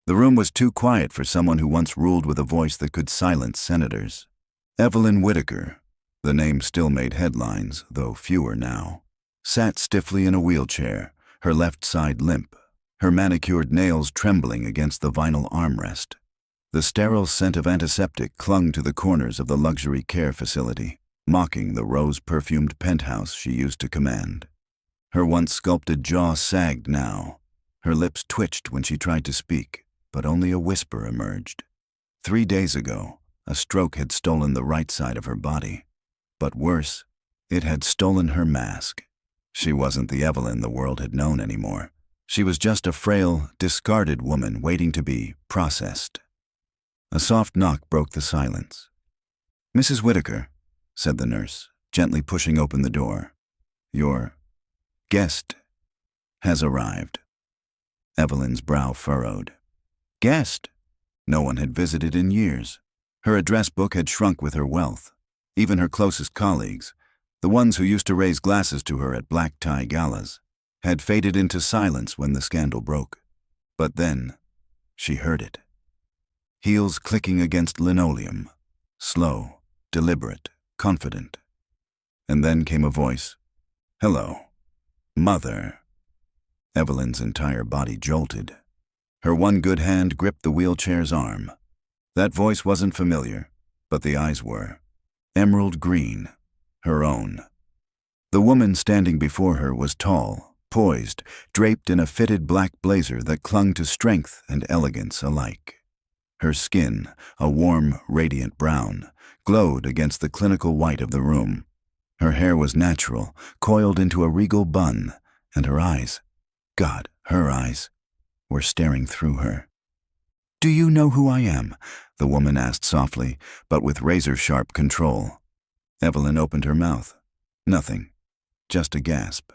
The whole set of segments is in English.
The room was too quiet for someone who once ruled with a voice that could silence senators. Evelyn Whitaker, the name still made headlines, though fewer now, sat stiffly in a wheelchair, her left side limp, her manicured nails trembling against the vinyl armrest. The sterile scent of antiseptic clung to the corners of the luxury care facility, mocking the rose-perfumed penthouse she used to command. Her once sculpted jaw sagged now. Her lips twitched when she tried to speak, but only a whisper emerged. 3 days ago, a stroke had stolen the right side of her body. But worse, it had stolen her mask. She wasn't the Evelyn the world had known anymore. She was just a frail, discarded woman waiting to be processed. A soft knock broke the silence. "Mrs. Whitaker," said the nurse, gently pushing open the door. "Your guest has arrived." Evelyn's brow furrowed. Guest? No one had visited in years. Her address book had shrunk with her wealth. Even her closest colleagues, the ones who used to raise glasses to her at black tie galas, had faded into silence when the scandal broke. But then, she heard it. Heels clicking against linoleum, slow, deliberate, confident. And then came a voice. "Hello, Mother." Evelyn's entire body jolted. Her one good hand gripped the wheelchair's arm. That voice wasn't familiar, but the eyes were. Emerald green, her own. The woman standing before her was tall, poised, draped in a fitted black blazer that clung to strength and elegance alike. Her skin, a warm, radiant brown, glowed against the clinical white of the room. Her hair was natural, coiled into a regal bun, and her eyes, God, her eyes, were staring through her. "Do you know who I am?" the woman asked softly, but with razor-sharp control. Evelyn opened her mouth. Nothing, just a gasp.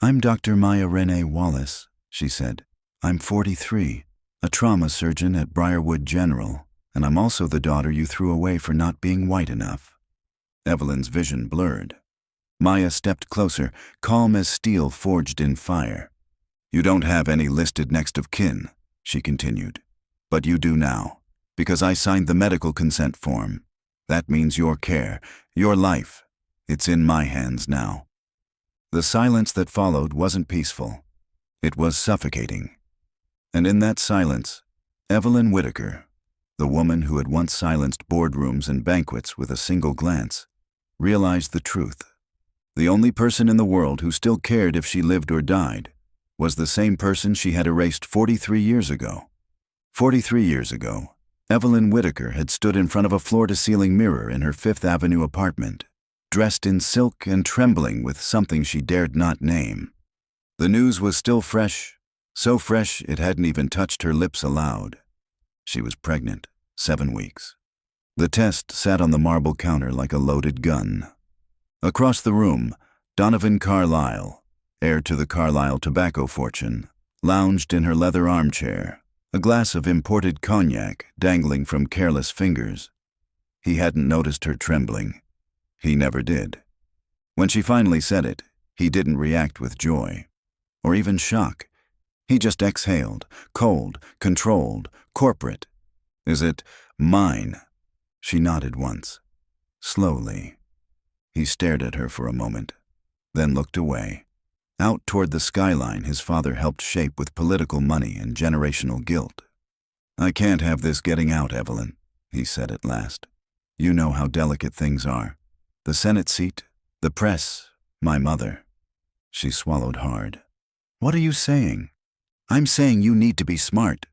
"I'm Dr. Maya Renee Wallace," she said. "I'm 43, a trauma surgeon at Briarwood General, and I'm also the daughter you threw away for not being white enough." Evelyn's vision blurred. Maya stepped closer, calm as steel forged in fire. "You don't have any listed next of kin," she continued. "But you do now, because I signed the medical consent form. That means your care, your life. It's in my hands now." The silence that followed wasn't peaceful. It was suffocating. And in that silence, Evelyn Whitaker, the woman who had once silenced boardrooms and banquets with a single glance, realized the truth. The only person in the world who still cared if she lived or died was the same person she had erased 43 years ago. 43 years ago, Evelyn Whitaker had stood in front of a floor-to-ceiling mirror in her Fifth Avenue apartment, dressed in silk and trembling with something she dared not name. The news was still fresh, so fresh it hadn't even touched her lips aloud. She was pregnant, 7 weeks. The test sat on the marble counter like a loaded gun. Across the room, Donovan Carlyle, heir to the Carlyle tobacco fortune, lounged in her leather armchair, a glass of imported cognac dangling from careless fingers. He hadn't noticed her trembling. He never did. When she finally said it, he didn't react with joy, or even shock. He just exhaled, cold, controlled, corporate. "Is it mine?" She nodded once, slowly. He stared at her for a moment, then looked away. Out toward the skyline his father helped shape with political money and generational guilt. "I can't have this getting out, Evelyn," he said at last. "You know how delicate things are. The Senate seat, the press, my mother." She swallowed hard. "What are you saying?" "I'm saying you need to be smart."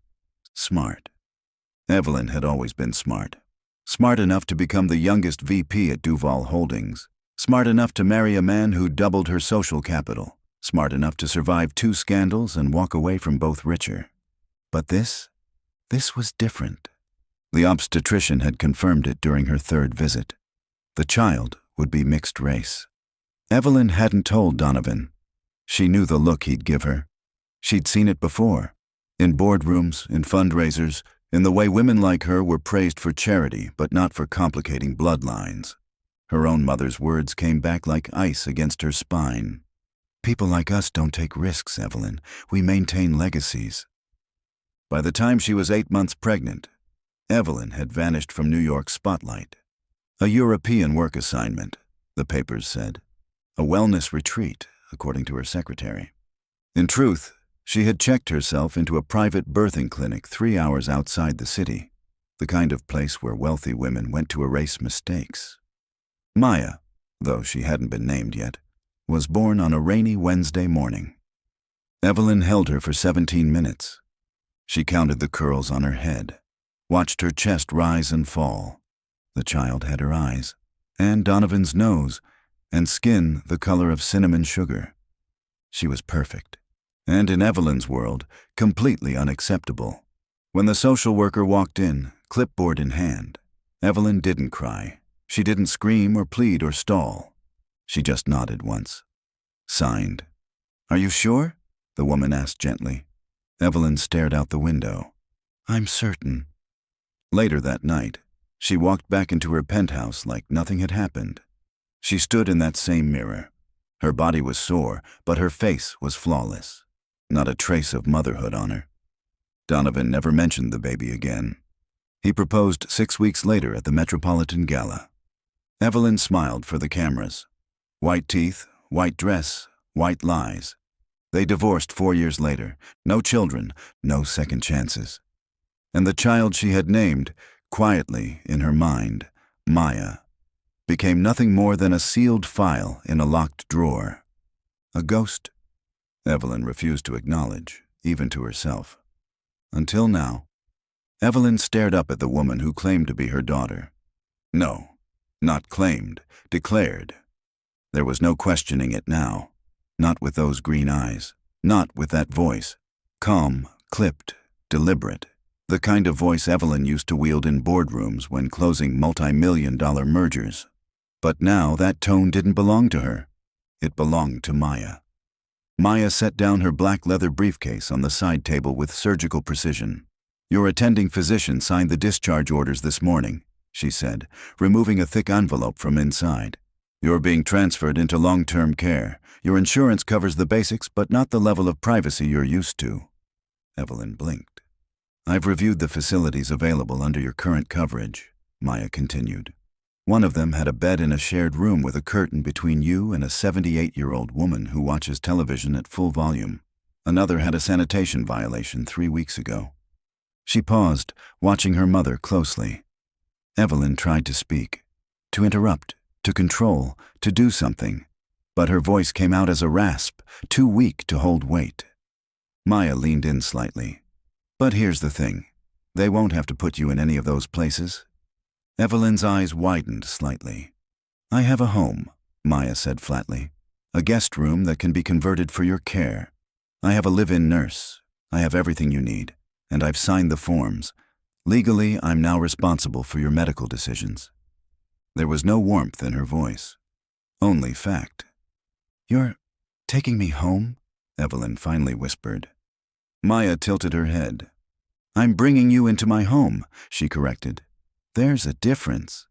Smart. Evelyn had always been smart. Smart enough to become the youngest VP at Duval Holdings. Smart enough to marry a man who doubled her social capital. Smart enough to survive 2 scandals and walk away from both richer. But this was different. The obstetrician had confirmed it during her 3rd visit. The child would be mixed race. Evelyn hadn't told Donovan. She knew the look he'd give her. She'd seen it before. In boardrooms, in fundraisers, in the way women like her were praised for charity but not for complicating bloodlines. Her own mother's words came back like ice against her spine. "People like us don't take risks, Evelyn. We maintain legacies." By the time she was 8 months pregnant, Evelyn had vanished from New York's spotlight. A European work assignment, the papers said. A wellness retreat, according to her secretary. In truth, she had checked herself into a private birthing clinic 3 hours outside the city, the kind of place where wealthy women went to erase mistakes. Maya, though she hadn't been named yet, was born on a rainy Wednesday morning. Evelyn held her for 17 minutes. She counted the curls on her head, watched her chest rise and fall. The child had her eyes, and Donovan's nose, and skin the color of cinnamon sugar. She was perfect, and in Evelyn's world, completely unacceptable. When the social worker walked in, clipboard in hand, Evelyn didn't cry. She didn't scream or plead or stall. She just nodded once. Signed. "Are you sure?" the woman asked gently. Evelyn stared out the window. "I'm certain." Later that night, she walked back into her penthouse like nothing had happened. She stood in that same mirror. Her body was sore, but her face was flawless. Not a trace of motherhood on her. Donovan never mentioned the baby again. He proposed 6 weeks later at the Metropolitan Gala. Evelyn smiled for the cameras. White teeth, white dress, white lies. They divorced 4 years later. No children, no second chances. And the child she had named, quietly in her mind, Maya, became nothing more than a sealed file in a locked drawer. A ghost? Evelyn refused to acknowledge, even to herself. Until now. Evelyn stared up at the woman who claimed to be her daughter. No, not claimed, declared. There was no questioning it now. Not with those green eyes. Not with that voice. Calm, clipped, deliberate. The kind of voice Evelyn used to wield in boardrooms when closing multi-million-dollar mergers. But now that tone didn't belong to her. It belonged to Maya. Maya set down her black leather briefcase on the side table with surgical precision. "Your attending physician signed the discharge orders this morning," she said, removing a thick envelope from inside. "You're being transferred into long-term care. Your insurance covers the basics, but not the level of privacy you're used to." Evelyn blinked. "I've reviewed the facilities available under your current coverage," Maya continued. "One of them had a bed in a shared room with a curtain between you and a 78-year-old woman who watches television at full volume. Another had a sanitation violation 3 weeks ago." She paused, watching her mother closely. Evelyn tried to speak, to interrupt, to control, to do something, but her voice came out as a rasp, too weak to hold weight. Maya leaned in slightly. "But here's the thing. They won't have to put you in any of those places." Evelyn's eyes widened slightly. "I have a home," Maya said flatly. "A guest room that can be converted for your care. I have a live-in nurse. I have everything you need, and I've signed the forms. Legally, I'm now responsible for your medical decisions." There was no warmth in her voice, only fact. "You're taking me home?" Evelyn finally whispered. Maya tilted her head. "I'm bringing you into my home," she corrected. "There's a difference."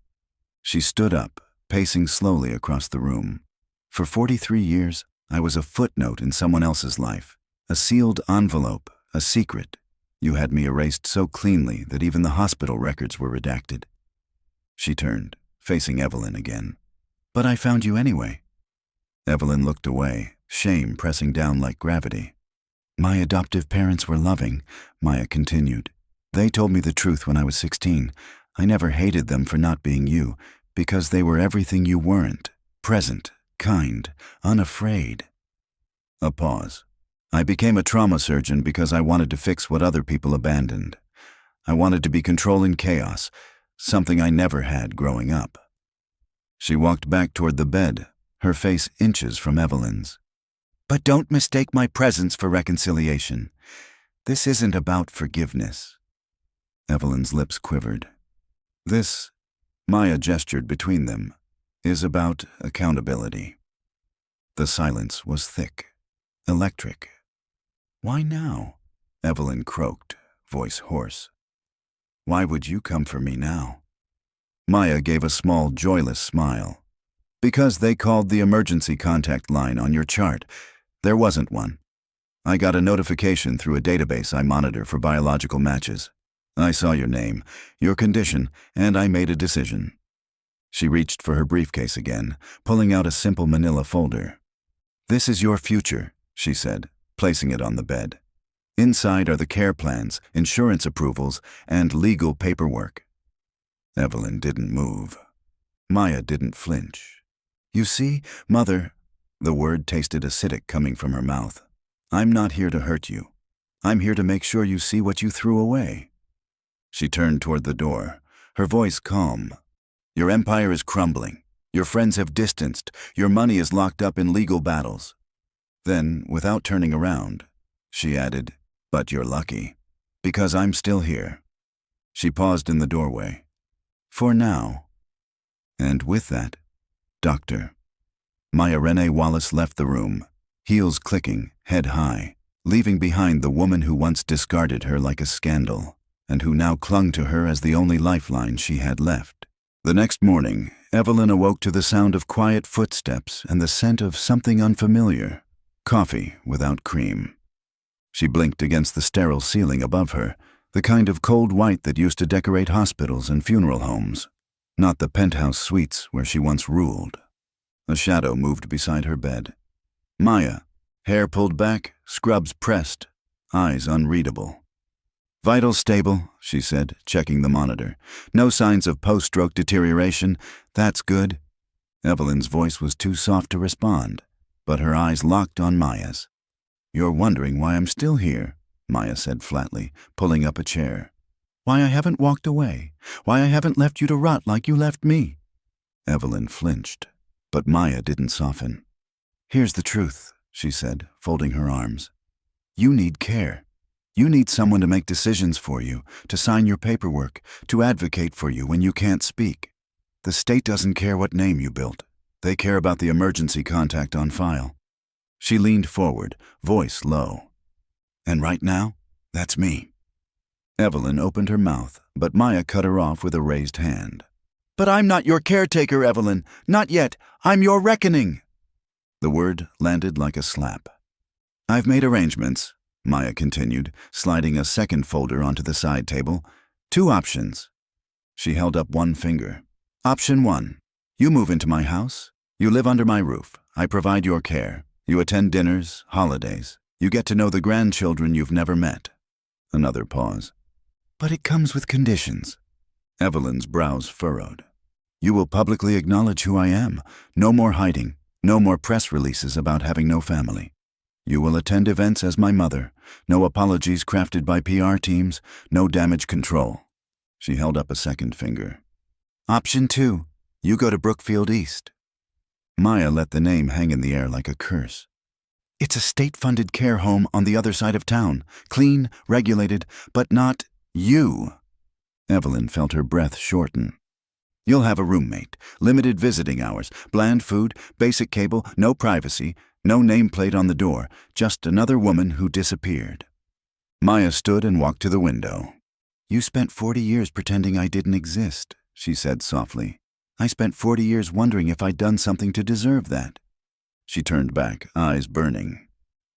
She stood up, pacing slowly across the room. "For 43 years, I was a footnote in someone else's life, a sealed envelope, a secret. You had me erased so cleanly that even the hospital records were redacted." She turned, facing Evelyn again. "But I found you anyway." Evelyn looked away, shame pressing down like gravity. "My adoptive parents were loving," Maya continued. "They told me the truth when I was 16. I never hated them for not being you, because they were everything you weren't. Present, kind, unafraid." A pause. "I became a trauma surgeon because I wanted to fix what other people abandoned. I wanted to be controlling chaos, something I never had growing up." She walked back toward the bed, her face inches from Evelyn's. "But don't mistake my presence for reconciliation. This isn't about forgiveness." Evelyn's lips quivered. "This," Maya gestured between them, "is about accountability." The silence was thick, electric. "Why now?" Evelyn croaked, voice hoarse. "Why would you come for me now?" Maya gave a small, joyless smile. "Because they called the emergency contact line on your chart. There wasn't one. I got a notification through a database I monitor for biological matches. I saw your name, your condition, and I made a decision. She reached for her briefcase again, pulling out a simple manila folder. This is your future, she said, placing it on the bed. Inside are the care plans, insurance approvals, and legal paperwork. Evelyn didn't move. Maya didn't flinch. You see, Mother, the word tasted acidic coming from her mouth. I'm not here to hurt you. I'm here to make sure you see what you threw away. She turned toward the door, her voice calm. Your empire is crumbling. Your friends have distanced. Your money is locked up in legal battles. Then, without turning around, she added, but you're lucky, because I'm still here. She paused in the doorway. For now. And with that, Doctor. Maya Renee Wallace left the room, heels clicking, head high, leaving behind the woman who once discarded her like a scandal, and who now clung to her as the only lifeline she had left. The next morning, Evelyn awoke to the sound of quiet footsteps and the scent of something unfamiliar, coffee without cream. She blinked against the sterile ceiling above her, the kind of cold white that used to decorate hospitals and funeral homes, not the penthouse suites where she once ruled. A shadow moved beside her bed. Maya, hair pulled back, scrubs pressed, eyes unreadable. Vitals stable, she said, checking the monitor. No signs of post-stroke deterioration. That's good. Evelyn's voice was too soft to respond, but her eyes locked on Maya's. You're wondering why I'm still here, Maya said flatly, pulling up a chair. Why I haven't walked away. Why I haven't left you to rot like you left me. Evelyn flinched, but Maya didn't soften. Here's the truth, she said, folding her arms. You need care. You need someone to make decisions for you, to sign your paperwork, to advocate for you when you can't speak. The state doesn't care what name you built. They care about the emergency contact on file. She leaned forward, voice low. And right now, that's me. Evelyn opened her mouth, but Maya cut her off with a raised hand. But I'm not your caretaker, Evelyn. Not yet. I'm your reckoning. The word landed like a slap. I've made arrangements, Maya continued, sliding a second folder onto the side table. 2 options. She held up one finger. Option 1. You move into my house. You live under my roof. I provide your care. You attend dinners, holidays. You get to know the grandchildren you've never met. Another pause. But it comes with conditions. Evelyn's brows furrowed. You will publicly acknowledge who I am. No more hiding. No more press releases about having no family. You will attend events as my mother. No apologies crafted by PR teams. No damage control. She held up a second finger. Option 2. You go to Brookfield East. Maya let the name hang in the air like a curse. It's a state-funded care home on the other side of town. Clean, regulated, but not you. Evelyn felt her breath shorten. You'll have a roommate, limited visiting hours, bland food, basic cable, no privacy, no nameplate on the door, just another woman who disappeared. Maya stood and walked to the window. You spent 40 years pretending I didn't exist, she said softly. I spent 40 years wondering if I'd done something to deserve that. She turned back, eyes burning.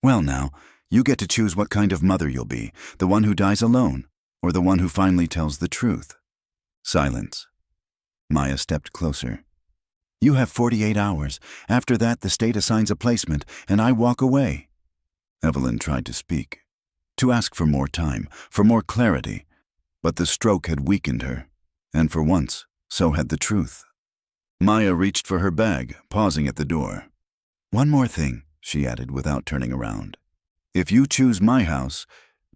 Well now, you get to choose what kind of mother you'll be, the one who dies alone, or the one who finally tells the truth. Silence. Maya stepped closer. You have 48 hours. After that, the state assigns a placement, and I walk away. Evelyn tried to speak, to ask for more time, for more clarity, but the stroke had weakened her, and for once, so had the truth. Maya reached for her bag, pausing at the door. One more thing, she added without turning around. If you choose my house,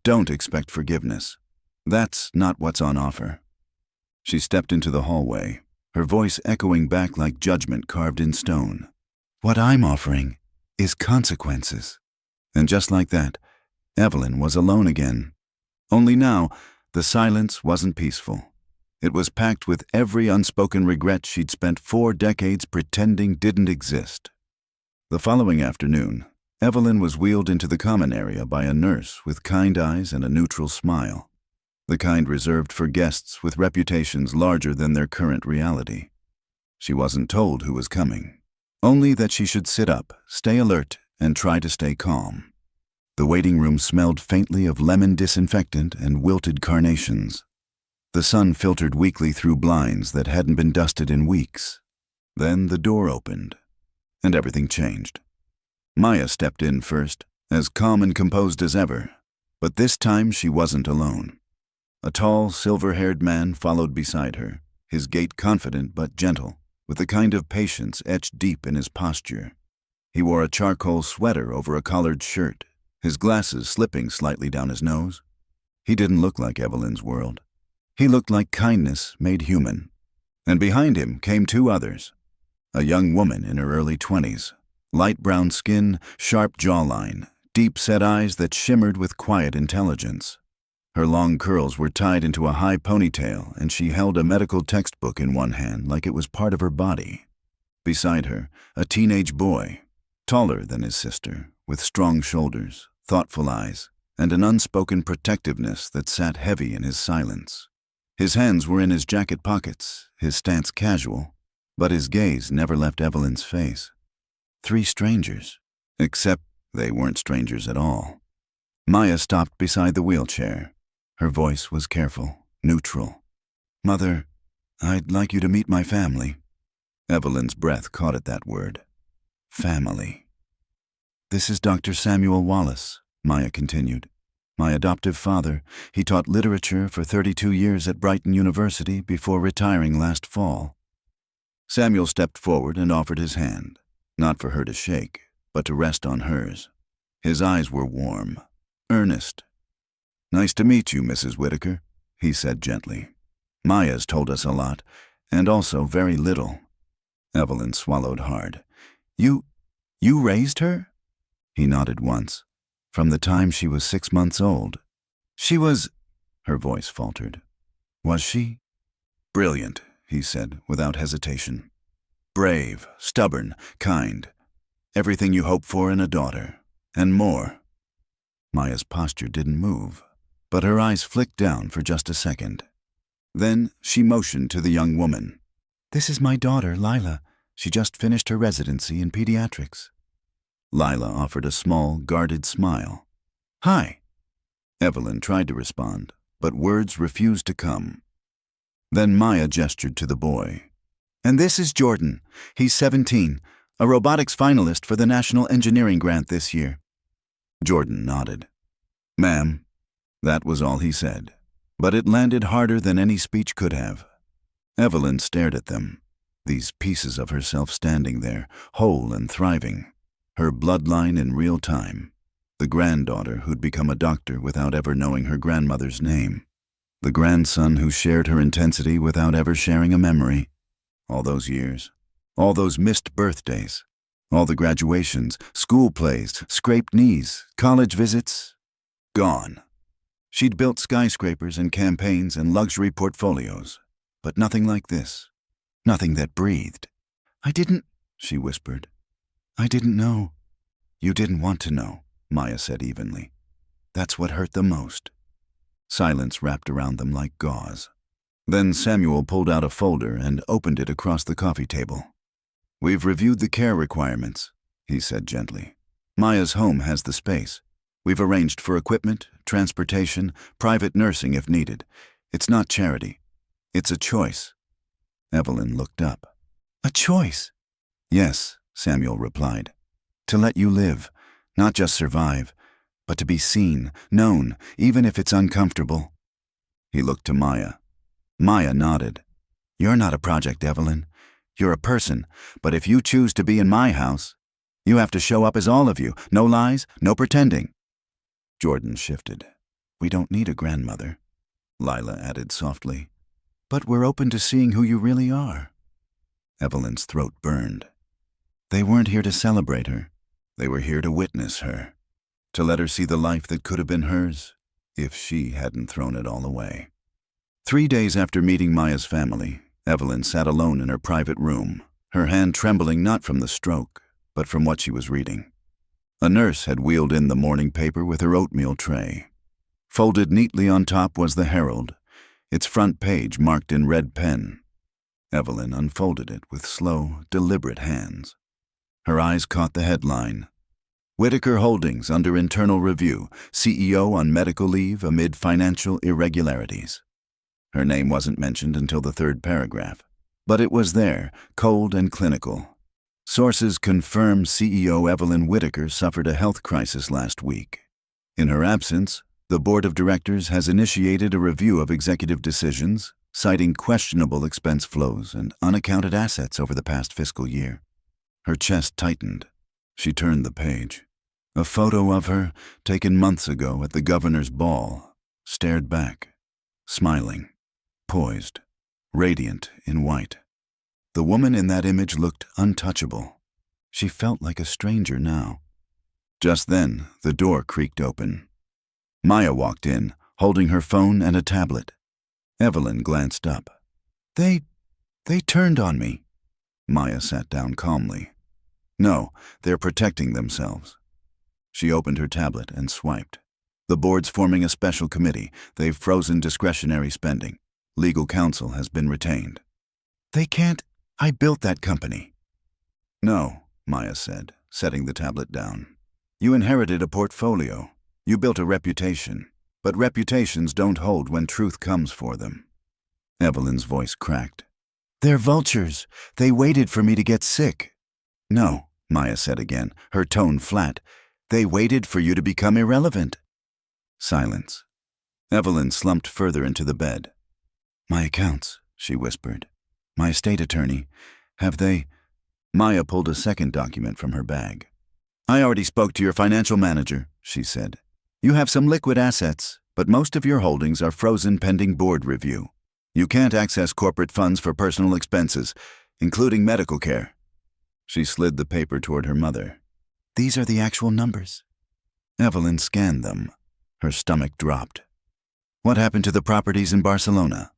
don't expect forgiveness. That's not what's on offer. She stepped into the hallway, her voice echoing back like judgment carved in stone. What I'm offering is consequences. And just like that, Evelyn was alone again. Only now, the silence wasn't peaceful. It was packed with every unspoken regret she'd spent 4 decades pretending didn't exist. The following afternoon, Evelyn was wheeled into the common area by a nurse with kind eyes and a neutral smile. The kind reserved for guests with reputations larger than their current reality. She wasn't told who was coming, only that she should sit up, stay alert, and try to stay calm. The waiting room smelled faintly of lemon disinfectant and wilted carnations. The sun filtered weakly through blinds that hadn't been dusted in weeks. Then the door opened, and everything changed. Maya stepped in first, as calm and composed as ever, but this time she wasn't alone. A tall, silver-haired man followed beside her, his gait confident but gentle, with the kind of patience etched deep in his posture. He wore a charcoal sweater over a collared shirt, his glasses slipping slightly down his nose. He didn't look like Evelyn's world. He looked like kindness made human. And behind him came two others. A young woman in her early 20s, light brown skin, sharp jawline, deep-set eyes that shimmered with quiet intelligence. Her long curls were tied into a high ponytail, and she held a medical textbook in one hand like it was part of her body. Beside her, a teenage boy, taller than his sister, with strong shoulders, thoughtful eyes, and an unspoken protectiveness that sat heavy in his silence. His hands were in his jacket pockets, his stance casual, but his gaze never left Evelyn's face. Three strangers, except they weren't strangers at all. Maya stopped beside the wheelchair. Her voice was careful, neutral. "Mother, I'd like you to meet my family." Evelyn's breath caught at that word. Family. "This is Dr. Samuel Wallace," Maya continued. "My adoptive father. He taught literature for 32 years at Brighton University before retiring last fall." Samuel stepped forward and offered his hand, not for her to shake, but to rest on hers. His eyes were warm, earnest. "Nice to meet you, Mrs. Whitaker," he said gently. "Maya's told us a lot, and also very little." Evelyn swallowed hard. You raised her?" He nodded once. "From the time she was 6 months old." "She was—" Her voice faltered. "Was she?" "Brilliant," he said without hesitation. "Brave, stubborn, kind. Everything you hope for in a daughter, and more." Maya's posture didn't move, but her eyes flicked down for just a second. Then she motioned to the young woman. "This is my daughter, Lila. She just finished her residency in pediatrics." Lila offered a small, guarded smile. "Hi." Evelyn tried to respond, but words refused to come. Then Maya gestured to the boy. "And this is Jordan. He's 17, a robotics finalist for the National Engineering Grant this year." Jordan nodded. "Ma'am." That was all he said, but it landed harder than any speech could have. Evelyn stared at them, these pieces of herself standing there, whole and thriving, her bloodline in real time, the granddaughter who'd become a doctor without ever knowing her grandmother's name, the grandson who shared her intensity without ever sharing a memory. All those years, all those missed birthdays, all the graduations, school plays, scraped knees, college visits, gone. She'd built skyscrapers and campaigns and luxury portfolios, but nothing like this, nothing that breathed. "I didn't," she whispered. "I didn't know." "You didn't want to know," Maya said evenly. "That's what hurt the most." Silence wrapped around them like gauze. Then Samuel pulled out a folder and opened it across the coffee table. "We've reviewed the care requirements," he said gently. "Maya's home has the space. We've arranged for equipment, transportation, private nursing if needed. It's not charity. It's a choice." Evelyn looked up. "A choice?" "Yes," Samuel replied. "To let you live, not just survive, but to be seen, known, even if it's uncomfortable." He looked to Maya. Maya nodded. "You're not a project, Evelyn. You're a person, but if you choose to be in my house, you have to show up as all of you. No lies, no pretending." Jordan shifted. "We don't need a grandmother," Lila added softly. "But we're open to seeing who you really are." Evelyn's throat burned. They weren't here to celebrate her. They were here to witness her, to let her see the life that could have been hers if she hadn't thrown it all away. 3 days after meeting Maya's family, Evelyn sat alone in her private room, her hand trembling not from the stroke, but from what she was reading. A nurse had wheeled in the morning paper with her oatmeal tray. Folded neatly on top was the Herald, its front page marked in red pen. Evelyn unfolded it with slow, deliberate hands. Her eyes caught the headline, Whitaker Holdings under internal review, CEO on medical leave amid financial irregularities. Her name wasn't mentioned until the third paragraph, but it was there, cold and clinical. Sources confirm CEO Evelyn Whitaker suffered a health crisis last week. In her absence, the board of directors has initiated a review of executive decisions, citing questionable expense flows and unaccounted assets over the past fiscal year. Her chest tightened. She turned the page. A photo of her, taken months ago at the governor's ball, stared back, smiling, poised, radiant in white. The woman in that image looked untouchable. She felt like a stranger now. Just then, the door creaked open. Maya walked in, holding her phone and a tablet. Evelyn glanced up. They turned on me. Maya sat down calmly. No, they're protecting themselves. She opened her tablet and swiped. The board's forming a special committee. They've frozen discretionary spending. Legal counsel has been retained. They can't. I built that company. No, Maya said, setting the tablet down. You inherited a portfolio. You built a reputation. But reputations don't hold when truth comes for them. Evelyn's voice cracked. They're vultures. They waited for me to get sick. No, Maya said again, her tone flat. They waited for you to become irrelevant. Silence. Evelyn slumped further into the bed. My accounts, she whispered. My estate attorney. Have they? Maya pulled a second document from her bag. I already spoke to your financial manager, she said. You have some liquid assets, but most of your holdings are frozen pending board review. You can't access corporate funds for personal expenses, including medical care. She slid the paper toward her mother. These are the actual numbers. Evelyn scanned them. Her stomach dropped. What happened to the properties in Barcelona?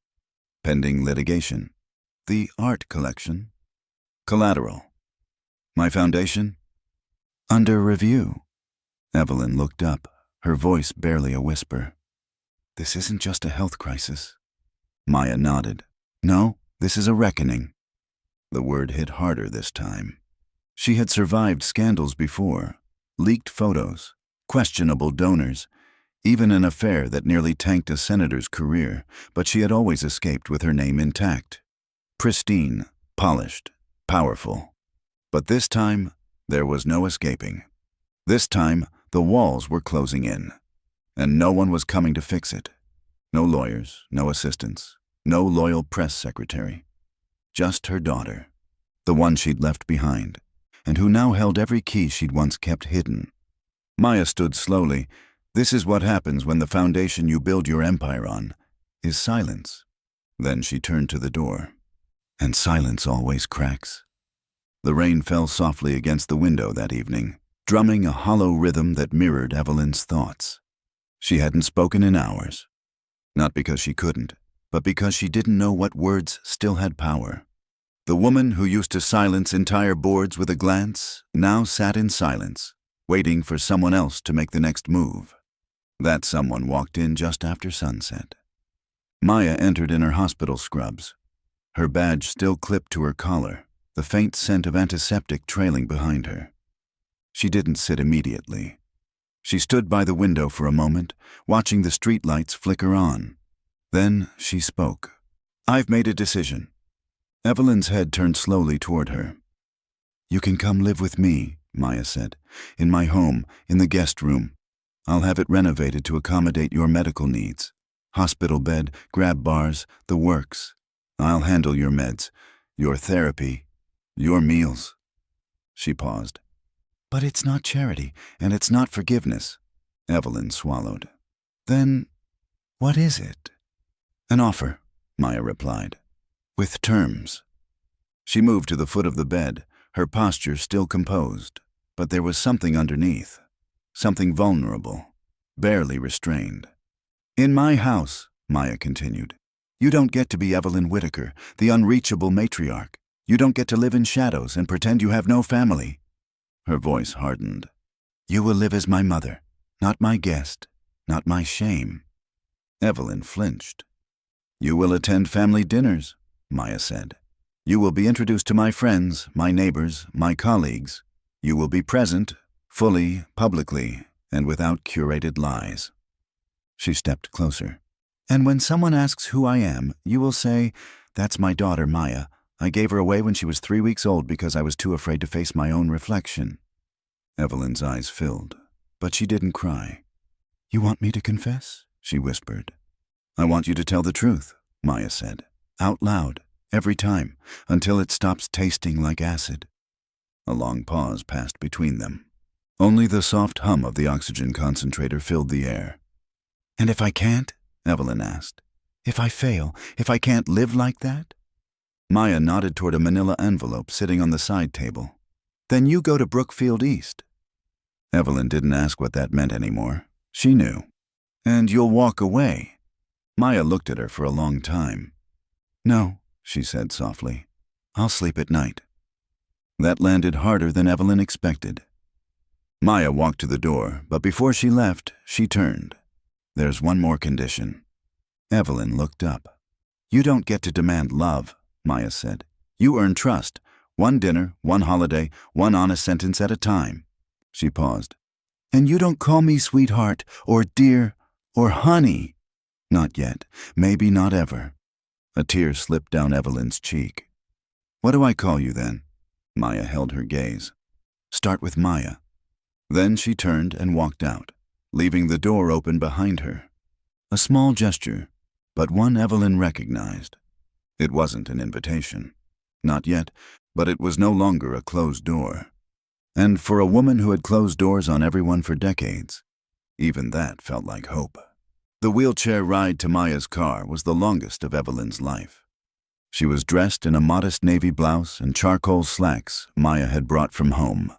Pending litigation. The art collection. Collateral. My foundation? Under review. Evelyn looked up, her voice barely a whisper. This isn't just a health crisis. Maya nodded. No, this is a reckoning. The word hit harder this time. She had survived scandals before, leaked photos, questionable donors, even an affair that nearly tanked a senator's career, but she had always escaped with her name intact. Pristine, polished, powerful. But this time, there was no escaping. This time, the walls were closing in, and no one was coming to fix it. No lawyers, no assistants, no loyal press secretary. Just her daughter, the one she'd left behind, and who now held every key she'd once kept hidden. Maya stood slowly. This is what happens when the foundation you build your empire on is silence. Then she turned to the door. And silence always cracks. The rain fell softly against the window that evening, drumming a hollow rhythm that mirrored Evelyn's thoughts. She hadn't spoken in hours. Not because she couldn't, but because she didn't know what words still had power. The woman who used to silence entire boards with a glance now sat in silence, waiting for someone else to make the next move. That someone walked in just after sunset. Maya entered in her hospital scrubs, her badge still clipped to her collar, the faint scent of antiseptic trailing behind her. She didn't sit immediately. She stood by the window for a moment, watching the streetlights flicker on. Then she spoke. I've made a decision. Evelyn's head turned slowly toward her. You can come live with me, Maya said, in my home, in the guest room. I'll have it renovated to accommodate your medical needs. Hospital bed, grab bars, the works. I'll handle your meds, your therapy, your meals. She paused. But it's not charity, and it's not forgiveness. Evelyn swallowed. Then, what is it? An offer, Maya replied. With terms. She moved to the foot of the bed, her posture still composed, but there was something underneath, something vulnerable, barely restrained. In my house, Maya continued, you don't get to be Evelyn Whitaker, the unreachable matriarch. You don't get to live in shadows and pretend you have no family. Her voice hardened. You will live as my mother, not my guest, not my shame. Evelyn flinched. You will attend family dinners, Maya said. You will be introduced to my friends, my neighbors, my colleagues. You will be present fully, publicly, and without curated lies. She stepped closer. And when someone asks who I am, you will say, "That's my daughter, Maya. I gave her away when she was 3 weeks old because I was too afraid to face my own reflection." Evelyn's eyes filled, but she didn't cry. "You want me to confess?" she whispered. "I want you to tell the truth," Maya said, out loud, every time, until it stops tasting like acid. A long pause passed between them. Only the soft hum of the oxygen concentrator filled the air. "And if I can't?" Evelyn asked. "If I fail, if I can't live like that?" Maya nodded toward a manila envelope sitting on the side table. "Then you go to Brookfield East." Evelyn didn't ask what that meant anymore. She knew. "And you'll walk away." Maya looked at her for a long time. "No," she said softly. "I'll sleep at night." That landed harder than Evelyn expected. Maya walked to the door, but before she left, she turned. "There's one more condition." Evelyn looked up. "You don't get to demand love," Maya said. "You earn trust. One dinner, one holiday, one honest sentence at a time." She paused. "And you don't call me sweetheart, or dear, or honey." "Not yet. Maybe not ever." A tear slipped down Evelyn's cheek. "What do I call you then?" Maya held her gaze. "Start with Maya." Then she turned and walked out, leaving the door open behind her. A small gesture, but one Evelyn recognized. It wasn't an invitation. Not yet, but it was no longer a closed door. And for a woman who had closed doors on everyone for decades, even that felt like hope. The wheelchair ride to Maya's car was the longest of Evelyn's life. She was dressed in a modest navy blouse and charcoal slacks Maya had brought from home.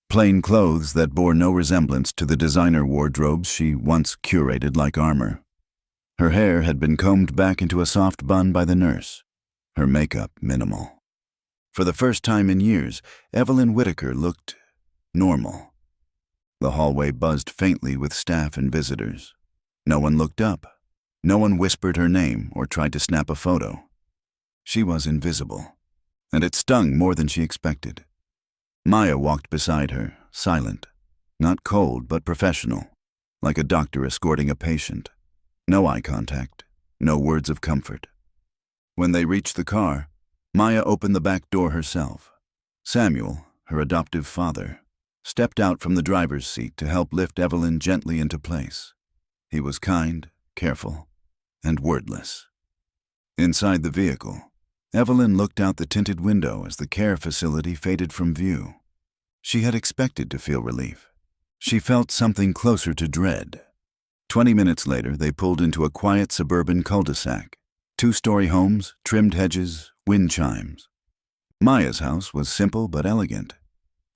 Plain clothes that bore no resemblance to the designer wardrobes she once curated like armor. Her hair had been combed back into a soft bun by the nurse, her makeup minimal. For the first time in years, Evelyn Whitaker looked normal. The hallway buzzed faintly with staff and visitors. No one looked up. No one whispered her name or tried to snap a photo. She was invisible, and it stung more than she expected. Maya walked beside her, silent, not cold but professional, like a doctor escorting a patient. No eye contact, no words of comfort. When they reached the car, Maya opened the back door herself. Samuel, her adoptive father, stepped out from the driver's seat to help lift Evelyn gently into place. He was kind, careful, and wordless. Inside the vehicle, Evelyn looked out the tinted window as the care facility faded from view. She had expected to feel relief. She felt something closer to dread. 20 minutes later, they pulled into a quiet suburban cul-de-sac. 2-story homes, trimmed hedges, wind chimes. Maya's house was simple but elegant.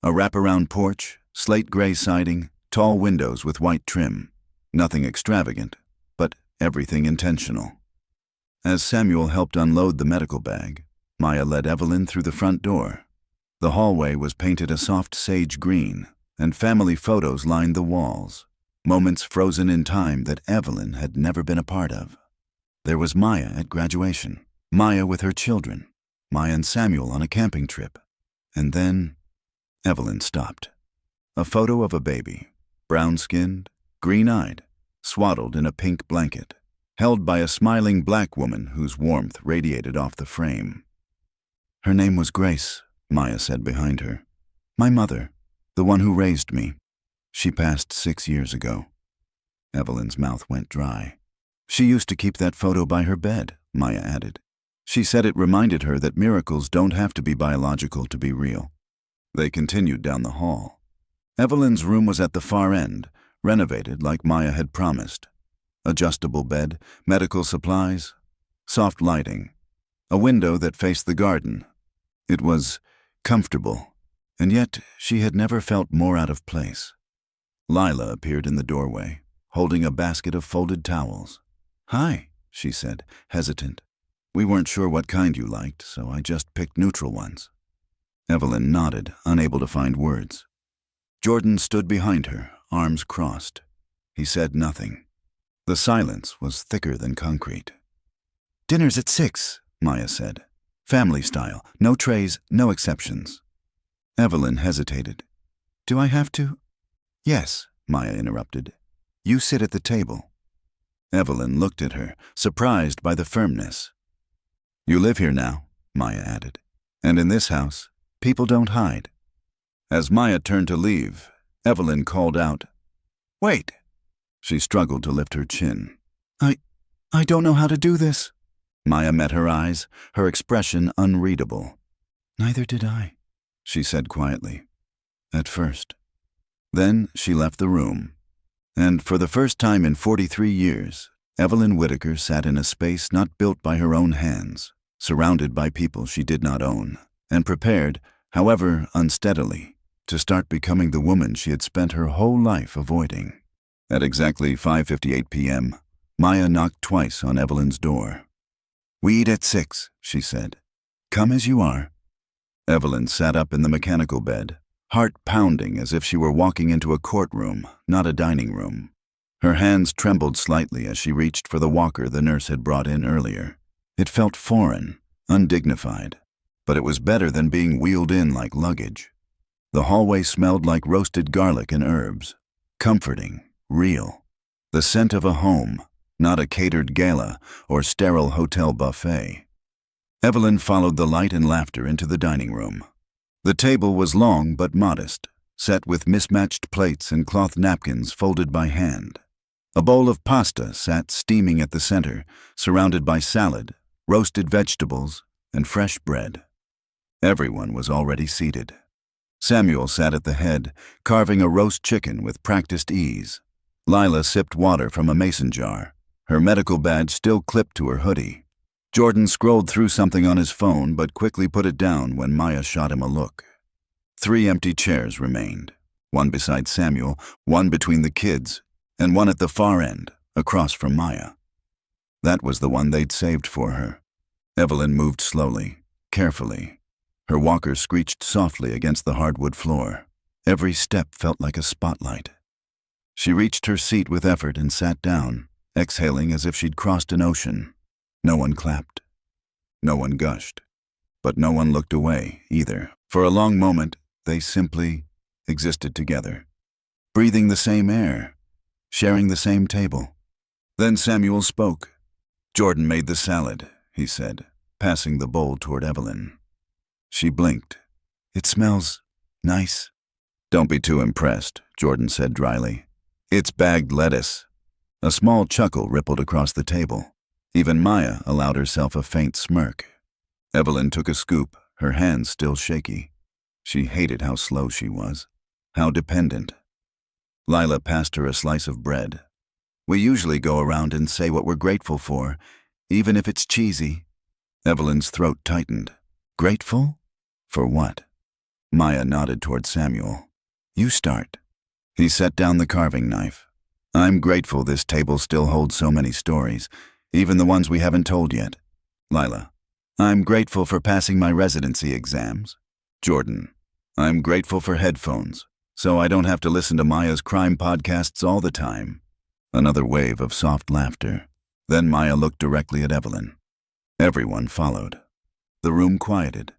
A wraparound porch, slate gray siding, tall windows with white trim. Nothing extravagant, but everything intentional. As Samuel helped unload the medical bag, Maya led Evelyn through the front door. The hallway was painted a soft sage green, and family photos lined the walls, moments frozen in time that Evelyn had never been a part of. There was Maya at graduation, Maya with her children, Maya and Samuel on a camping trip. And then Evelyn stopped. A photo of a baby, brown-skinned, green-eyed, swaddled in a pink blanket, held by a smiling black woman whose warmth radiated off the frame. "Her name was Grace," Maya said behind her. "My mother, the one who raised me. She passed 6 years ago." Evelyn's mouth went dry. "She used to keep that photo by her bed," Maya added. She said it reminded her that miracles don't have to be biological to be real. They continued down the hall. Evelyn's room was at the far end, renovated like Maya had promised. Adjustable bed, medical supplies, soft lighting, a window that faced the garden. It was comfortable, and yet she had never felt more out of place. Lila appeared in the doorway, holding a basket of folded towels. "Hi," she said, hesitant. "We weren't sure what kind you liked, so I just picked neutral ones." Evelyn nodded, unable to find words. Jordan stood behind her, arms crossed. He said nothing. The silence was thicker than concrete. "Dinner's at 6, Maya said. "Family style, no trays, no exceptions." Evelyn hesitated. "Do I have to?" Yes, Maya interrupted. You sit at the table. Evelyn looked at her, surprised by the firmness. You live here now, Maya added. And in this house, people don't hide. As Maya turned to leave, Evelyn called out, Wait! She struggled to lift her chin. I don't know how to do this. Maya met her eyes, her expression unreadable. Neither did I, she said quietly. At first. Then she left the room. And for the first time in 43 years, Evelyn Whitaker sat in a space not built by her own hands, surrounded by people she did not own, and prepared, however unsteadily, to start becoming the woman she had spent her whole life avoiding. At exactly 5:58 p.m., Maya knocked twice on Evelyn's door. We eat at 6, she said. Come as you are. Evelyn sat up in the mechanical bed, heart pounding as if she were walking into a courtroom, not a dining room. Her hands trembled slightly as she reached for the walker the nurse had brought in earlier. It felt foreign, undignified, but it was better than being wheeled in like luggage. The hallway smelled like roasted garlic and herbs, comforting, real. The scent of a home, not a catered gala or sterile hotel buffet. Evelyn followed the light and laughter into the dining room. The table was long but modest, set with mismatched plates and cloth napkins folded by hand. A bowl of pasta sat steaming at the center, surrounded by salad, roasted vegetables, and fresh bread. Everyone was already seated. Samuel sat at the head, carving a roast chicken with practiced ease. Lila sipped water from a mason jar, her medical badge still clipped to her hoodie. Jordan scrolled through something on his phone but quickly put it down when Maya shot him a look. 3 empty chairs remained, one beside Samuel, one between the kids, and one at the far end, across from Maya. That was the one they'd saved for her. Evelyn moved slowly, carefully. Her walker screeched softly against the hardwood floor. Every step felt like a spotlight. She reached her seat with effort and sat down, exhaling as if she'd crossed an ocean. No one clapped. No one gushed. But no one looked away, either. For a long moment, they simply existed together, breathing the same air, sharing the same table. Then Samuel spoke. Jordan made the salad, he said, passing the bowl toward Evelyn. She blinked. It smells nice. Don't be too impressed, Jordan said dryly. It's bagged lettuce. A small chuckle rippled across the table. Even Maya allowed herself a faint smirk. Evelyn took a scoop, her hands still shaky. She hated how slow she was, how dependent. Lila passed her a slice of bread. We usually go around and say what we're grateful for, even if it's cheesy. Evelyn's throat tightened. Grateful? For what? Maya nodded toward Samuel. You start. He set down the carving knife. I'm grateful this table still holds so many stories, even the ones we haven't told yet. Lila. I'm grateful for passing my residency exams. Jordan. I'm grateful for headphones, so I don't have to listen to Maya's crime podcasts all the time. Another wave of soft laughter. Then Maya looked directly at Evelyn. Everyone followed. The room quieted.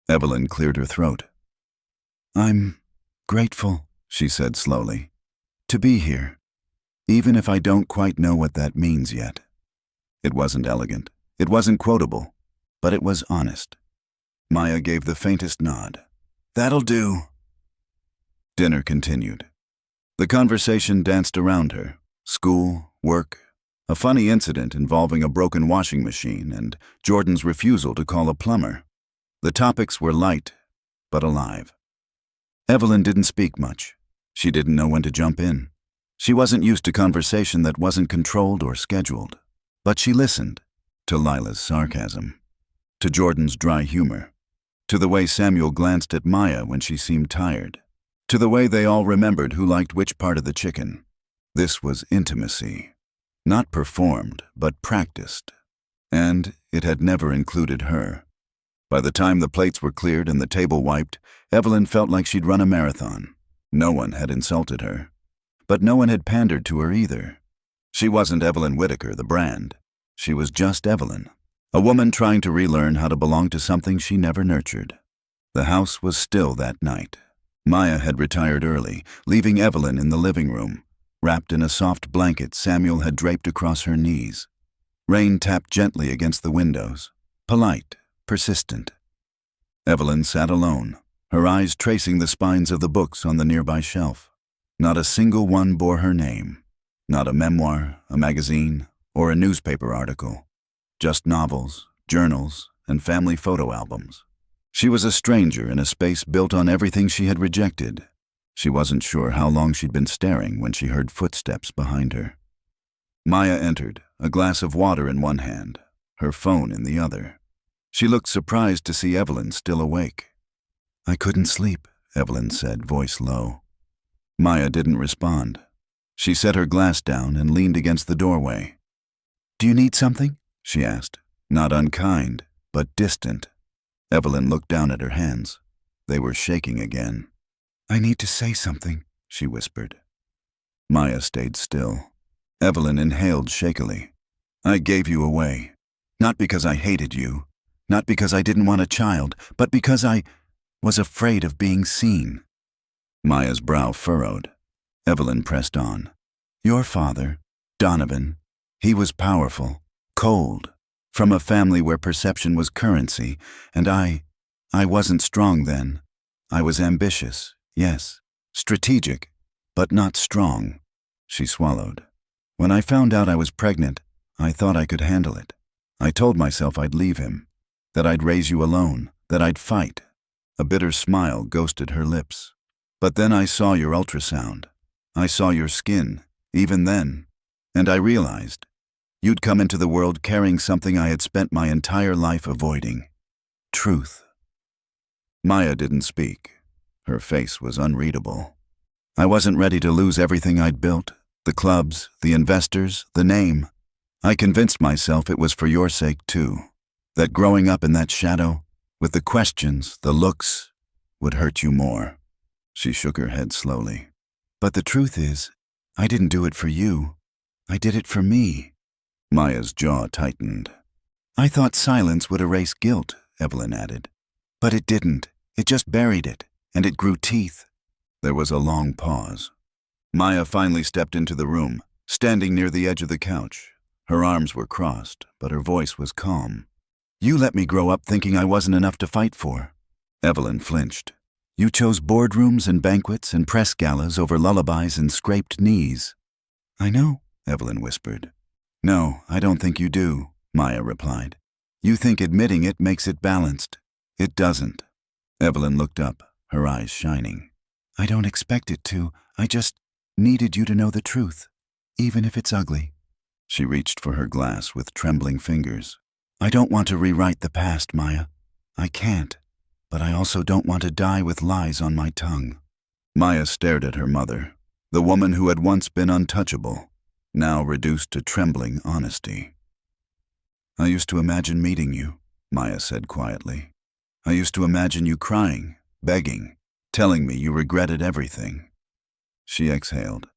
Evelyn cleared her throat. I'm grateful, she said slowly, to be here, even if I don't quite know what that means yet. It wasn't elegant. It wasn't quotable, but it was honest. Maya gave the faintest nod. That'll do. Dinner continued. The conversation danced around her. School, work, a funny incident involving a broken washing machine, and Jordan's refusal to call a plumber. The topics were light, but alive. Evelyn didn't speak much. She didn't know when to jump in. She wasn't used to conversation that wasn't controlled or scheduled. But she listened to Lila's sarcasm, to Jordan's dry humor, to the way Samuel glanced at Maya when she seemed tired, to the way they all remembered who liked which part of the chicken. This was intimacy, not performed, but practiced. And it had never included her. By the time the plates were cleared and the table wiped, Evelyn felt like she'd run a marathon. No one had insulted her. But no one had pandered to her either. She wasn't Evelyn Whitaker, the brand. She was just Evelyn, a woman trying to relearn how to belong to something she never nurtured. The house was still that night. Maya had retired early, leaving Evelyn in the living room. Wrapped in a soft blanket Samuel had draped across her knees. Rain tapped gently against the windows, polite, persistent. Evelyn sat alone, her eyes tracing the spines of the books on the nearby shelf. Not a single one bore her name. Not a memoir, a magazine, or a newspaper article. Just novels, journals, and family photo albums. She was a stranger in a space built on everything she had rejected. She wasn't sure how long she'd been staring when she heard footsteps behind her. Maya entered, a glass of water in one hand, her phone in the other. She looked surprised to see Evelyn still awake. "I couldn't sleep," Evelyn said, voice low. Maya didn't respond. She set her glass down and leaned against the doorway. "Do you need something?" she asked, not unkind, but distant. Evelyn looked down at her hands. They were shaking again. "I need to say something," she whispered. Maya stayed still. Evelyn inhaled shakily. "I gave you away. Not because I hated you. Not because I didn't want a child, but because I was afraid of being seen." Maya's brow furrowed. Evelyn pressed on. "Your father, Donovan, he was powerful, cold, from a family where perception was currency, and I wasn't strong then. I was ambitious, yes, strategic, but not strong." She swallowed. "When I found out I was pregnant, I thought I could handle it. I told myself I'd leave him, that I'd raise you alone, that I'd fight." A bitter smile ghosted her lips. "But then I saw your ultrasound. I saw your skin, even then, and I realized you'd come into the world carrying something I had spent my entire life avoiding. Truth." Maya didn't speak. Her face was unreadable. "I wasn't ready to lose everything I'd built, the clubs, the investors, the name. I convinced myself it was for your sake too, that growing up in that shadow, with the questions, the looks, would hurt you more." She shook her head slowly. "But the truth is, I didn't do it for you. I did it for me." Maya's jaw tightened. "I thought silence would erase guilt," Evelyn added. "But it didn't. It just buried it, and it grew teeth." There was a long pause. Maya finally stepped into the room, standing near the edge of the couch. Her arms were crossed, but her voice was calm. "You let me grow up thinking I wasn't enough to fight for." Evelyn flinched. "You chose boardrooms and banquets and press galas over lullabies and scraped knees." "I know," Evelyn whispered. "No, I don't think you do," Maya replied. "You think admitting it makes it balanced. It doesn't." Evelyn looked up, her eyes shining. "I don't expect it to. I just needed you to know the truth, even if it's ugly." She reached for her glass with trembling fingers. "I don't want to rewrite the past, Maya. I can't, but I also don't want to die with lies on my tongue." Maya stared at her mother, the woman who had once been untouchable, now reduced to trembling honesty. "I used to imagine meeting you," Maya said quietly. "I used to imagine you crying, begging, telling me you regretted everything." She exhaled.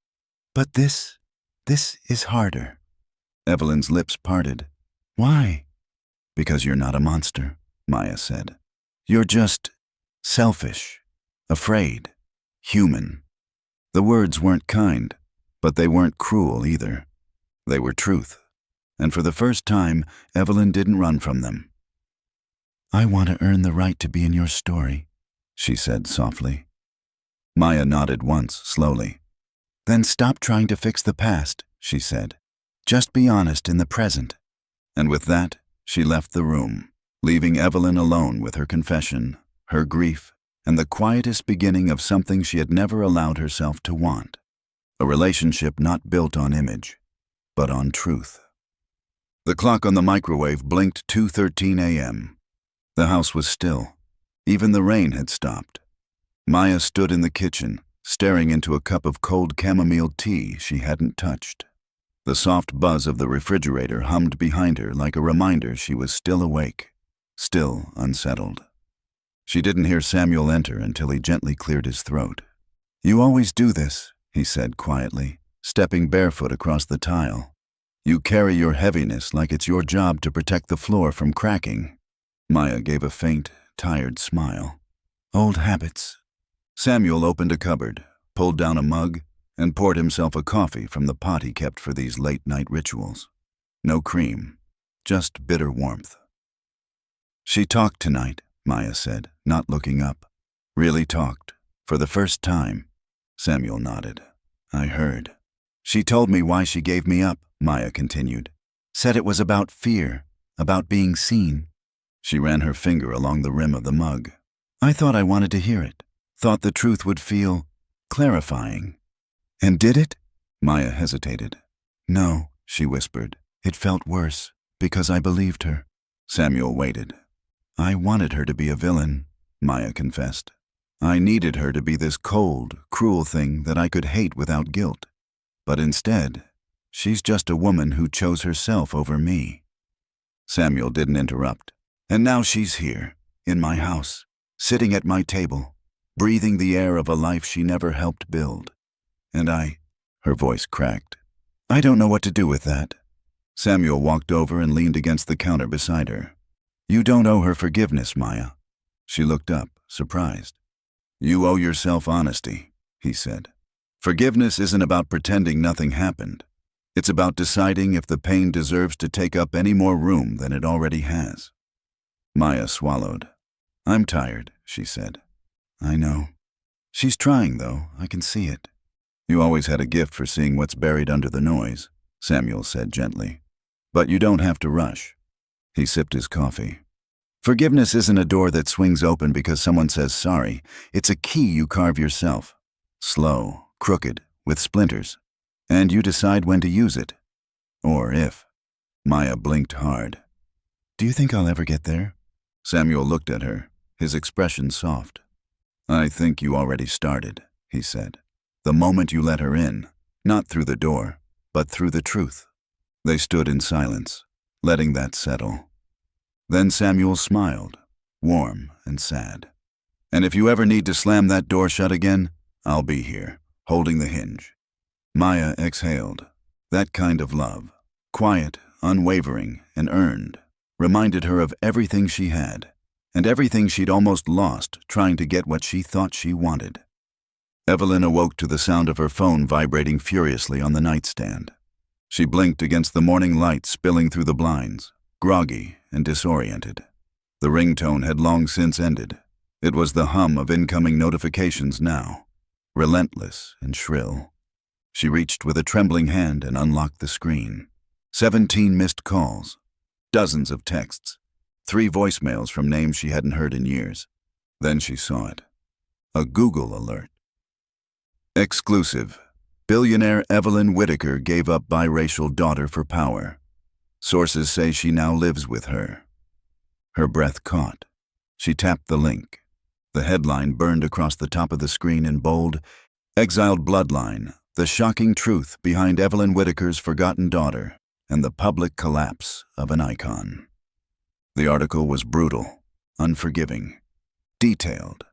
"But this is harder." Evelyn's lips parted. "Why?" "Because you're not a monster," Maya said. "You're just selfish, afraid, human." The words weren't kind, but they weren't cruel either. They were truth. And for the first time, Evelyn didn't run from them. "I want to earn the right to be in your story," she said softly. Maya nodded once, slowly. "Then stop trying to fix the past," she said. "Just be honest in the present." And with that, she left the room, leaving Evelyn alone with her confession, her grief, and the quietest beginning of something she had never allowed herself to want. A relationship not built on image, but on truth. The clock on the microwave blinked 2:13 a.m. The house was still. Even the rain had stopped. Maya stood in the kitchen, staring into a cup of cold chamomile tea she hadn't touched. The soft buzz of the refrigerator hummed behind her like a reminder she was still awake, still unsettled. She didn't hear Samuel enter until he gently cleared his throat. "You always do this," he said quietly, stepping barefoot across the tile. "You carry your heaviness like it's your job to protect the floor from cracking." Maya gave a faint, tired smile. "Old habits." Samuel opened a cupboard, pulled down a mug, and poured himself a coffee from the pot he kept for these late-night rituals. No cream, just bitter warmth. "She talked tonight," Maya said, not looking up. "Really talked. For the first time." Samuel nodded. "I heard." "She told me why she gave me up," Maya continued. "Said it was about fear, about being seen." She ran her finger along the rim of the mug. "I thought I wanted to hear it. Thought the truth would feel clarifying." "And did it?" Maya hesitated. "No," she whispered. "It felt worse, because I believed her." Samuel waited. "I wanted her to be a villain," Maya confessed. "I needed her to be this cold, cruel thing that I could hate without guilt. But instead, she's just a woman who chose herself over me." Samuel didn't interrupt. "And now she's here, in my house, sitting at my table, breathing the air of a life she never helped build. And her voice cracked. "I don't know what to do with that." Samuel walked over and leaned against the counter beside her. "You don't owe her forgiveness, Maya." She looked up, surprised. "You owe yourself honesty," he said. "Forgiveness isn't about pretending nothing happened. It's about deciding if the pain deserves to take up any more room than it already has." Maya swallowed. "I'm tired," she said. "I know. She's trying, though. I can see it." "You always had a gift for seeing what's buried under the noise," Samuel said gently. "But you don't have to rush." He sipped his coffee. "Forgiveness isn't a door that swings open because someone says sorry. It's a key you carve yourself. Slow, crooked, with splinters. And you decide when to use it. Or if." Maya blinked hard. "Do you think I'll ever get there?" Samuel looked at her, his expression soft. "I think you already started," he said. "The moment you let her in, not through the door, but through the truth." They stood in silence, letting that settle. Then Samuel smiled, warm and sad. "And if you ever need to slam that door shut again, I'll be here, holding the hinge." Maya exhaled. That kind of love, quiet, unwavering, and earned, reminded her of everything she had, and everything she'd almost lost trying to get what she thought she wanted. Evelyn awoke to the sound of her phone vibrating furiously on the nightstand. She blinked against the morning light spilling through the blinds, groggy and disoriented. The ringtone had long since ended. It was the hum of incoming notifications now, relentless and shrill. She reached with a trembling hand and unlocked the screen. 17 missed calls, dozens of texts, 3 voicemails from names she hadn't heard in years. Then she saw it. A Google alert. Exclusive. Billionaire Evelyn Whitaker gave up biracial daughter for power. Sources say she now lives with her. Her breath caught. She tapped the link. The headline burned across the top of the screen in bold, "Exiled Bloodline, the shocking truth behind Evelyn Whitaker's forgotten daughter and the public collapse of an icon." The article was brutal, unforgiving, detailed.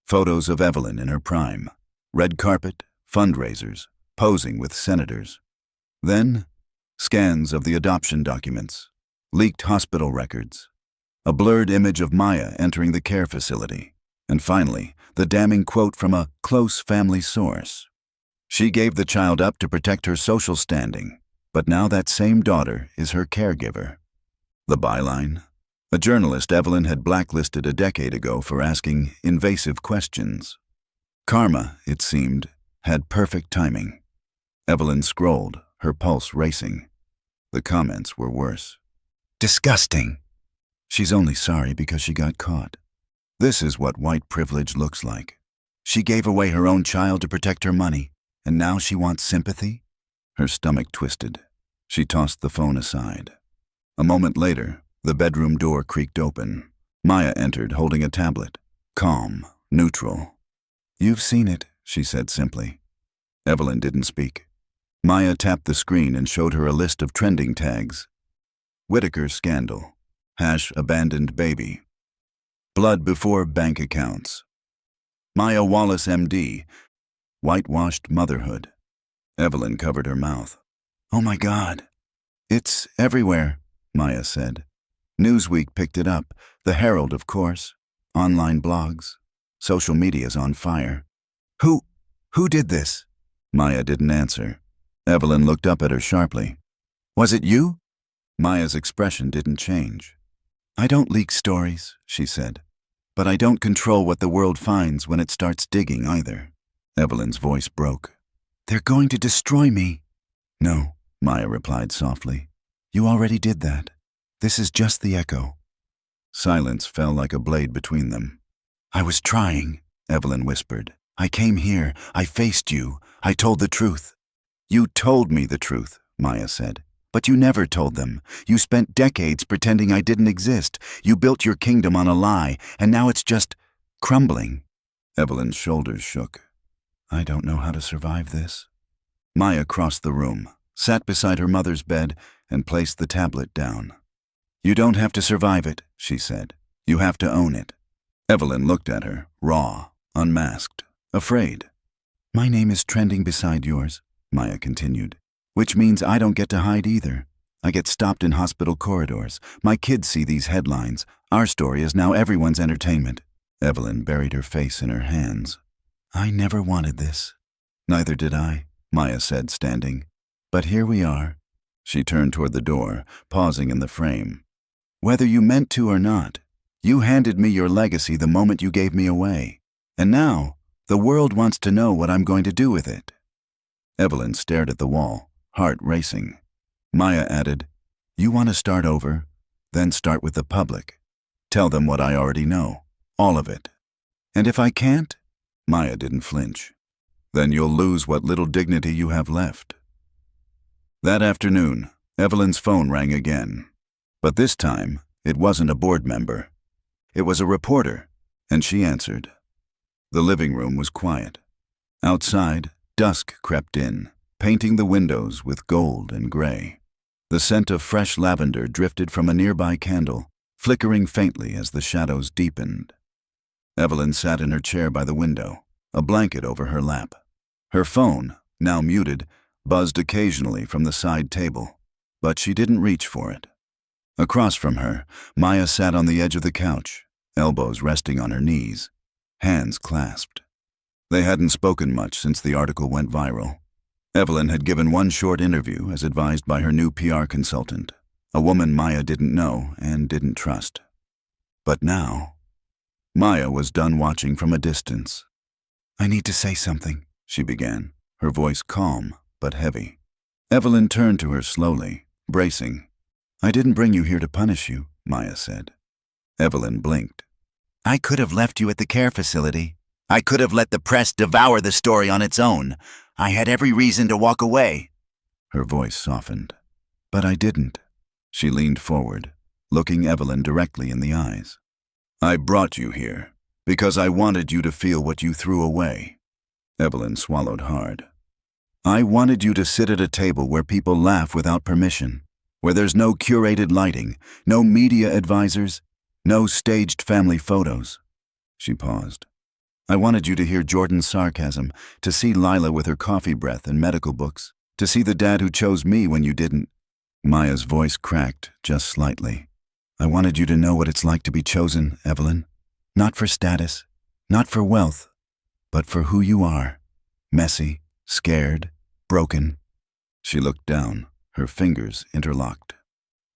Photos of Evelyn in her prime, red carpet, fundraisers, posing with senators. Then, scans of the adoption documents, leaked hospital records, a blurred image of Maya entering the care facility, and finally, the damning quote from a close family source. She gave the child up to protect her social standing, but now that same daughter is her caregiver. The byline? A journalist Evelyn had blacklisted a decade ago for asking invasive questions. Karma, it seemed, had perfect timing. Evelyn scrolled, her pulse racing. The comments were worse. "Disgusting. She's only sorry because she got caught. This is what white privilege looks like. She gave away her own child to protect her money, and now she wants sympathy?" Her stomach twisted. She tossed the phone aside. A moment later, the bedroom door creaked open. Maya entered, holding a tablet. Calm, neutral. "You've seen it," she said simply. Evelyn didn't speak. Maya tapped the screen and showed her a list of trending tags. Whitaker scandal. #abandoned baby. Blood before bank accounts. Maya Wallace, MD. Whitewashed motherhood. Evelyn covered her mouth. "Oh my God." "It's everywhere," Maya said. Newsweek picked it up, the Herald, of course, online blogs. Social media's on fire. Who did this? Maya didn't answer. Evelyn looked up at her sharply. Was it you? Maya's expression didn't change. I don't leak stories, she said. But I don't control what the world finds when it starts digging either. Evelyn's voice broke. They're going to destroy me. No, Maya replied softly. You already did that. This is just the echo. Silence fell like a blade between them. I was trying, Evelyn whispered. I came here. I faced you. I told the truth. You told me the truth, Maya said. But you never told them. You spent decades pretending I didn't exist. You built your kingdom on a lie, and now it's just crumbling. Evelyn's shoulders shook. I don't know how to survive this. Maya crossed the room, sat beside her mother's bed, and placed the tablet down. You don't have to survive it, she said. You have to own it. Evelyn looked at her, raw, unmasked, afraid. My name is trending beside yours, Maya continued. Which means I don't get to hide either. I get stopped in hospital corridors. My kids see these headlines. Our story is now everyone's entertainment. Evelyn buried her face in her hands. I never wanted this. Neither did I, Maya said, standing. But here we are. She turned toward the door, pausing in the frame. Whether you meant to or not, you handed me your legacy the moment you gave me away. And now, the world wants to know what I'm going to do with it. Evelyn stared at the wall, heart racing. Maya added, You want to start over? Then start with the public. Tell them what I already know, all of it. And if I can't? Maya didn't flinch. Then you'll lose what little dignity you have left. That afternoon, Evelyn's phone rang again. But this time, it wasn't a board member. It was a reporter, and she answered. The living room was quiet. Outside, dusk crept in, painting the windows with gold and gray. The scent of fresh lavender drifted from a nearby candle, flickering faintly as the shadows deepened. Evelyn sat in her chair by the window, a blanket over her lap. Her phone, now muted, buzzed occasionally from the side table, but she didn't reach for it. Across from her, Maya sat on the edge of the couch, elbows resting on her knees, hands clasped. They hadn't spoken much since the article went viral. Evelyn had given one short interview as advised by her new PR consultant, a woman Maya didn't know and didn't trust. But now, Maya was done watching from a distance. I need to say something, she began, her voice calm but heavy. Evelyn turned to her slowly, bracing. I didn't bring you here to punish you, Maya said. Evelyn blinked. I could have left you at the care facility. I could have let the press devour the story on its own. I had every reason to walk away. Her voice softened. But I didn't. She leaned forward, looking Evelyn directly in the eyes. I brought you here because I wanted you to feel what you threw away. Evelyn swallowed hard. I wanted you to sit at a table where people laugh without permission, where there's no curated lighting, no media advisors, no staged family photos. She paused. I wanted you to hear Jordan's sarcasm, to see Lila with her coffee breath and medical books, to see the dad who chose me when you didn't. Maya's voice cracked just slightly. I wanted you to know what it's like to be chosen, Evelyn. Not for status, not for wealth, but for who you are. Messy, scared, broken. She looked down, her fingers interlocked.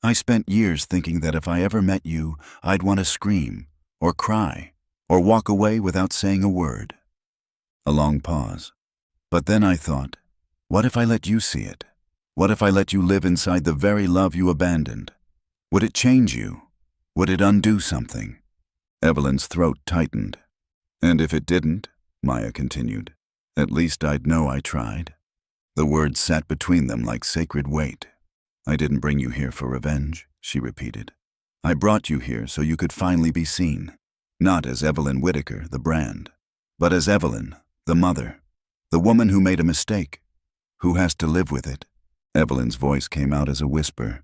I spent years thinking that if I ever met you, I'd want to scream, or cry, or walk away without saying a word. A long pause. But then I thought, what if I let you see it? What if I let you live inside the very love you abandoned? Would it change you? Would it undo something? Evelyn's throat tightened. And if it didn't, Maya continued, at least I'd know I tried. The words sat between them like sacred weight. I didn't bring you here for revenge, she repeated. I brought you here so you could finally be seen. Not as Evelyn Whitaker, the brand, but as Evelyn, the mother, the woman who made a mistake, who has to live with it. Evelyn's voice came out as a whisper.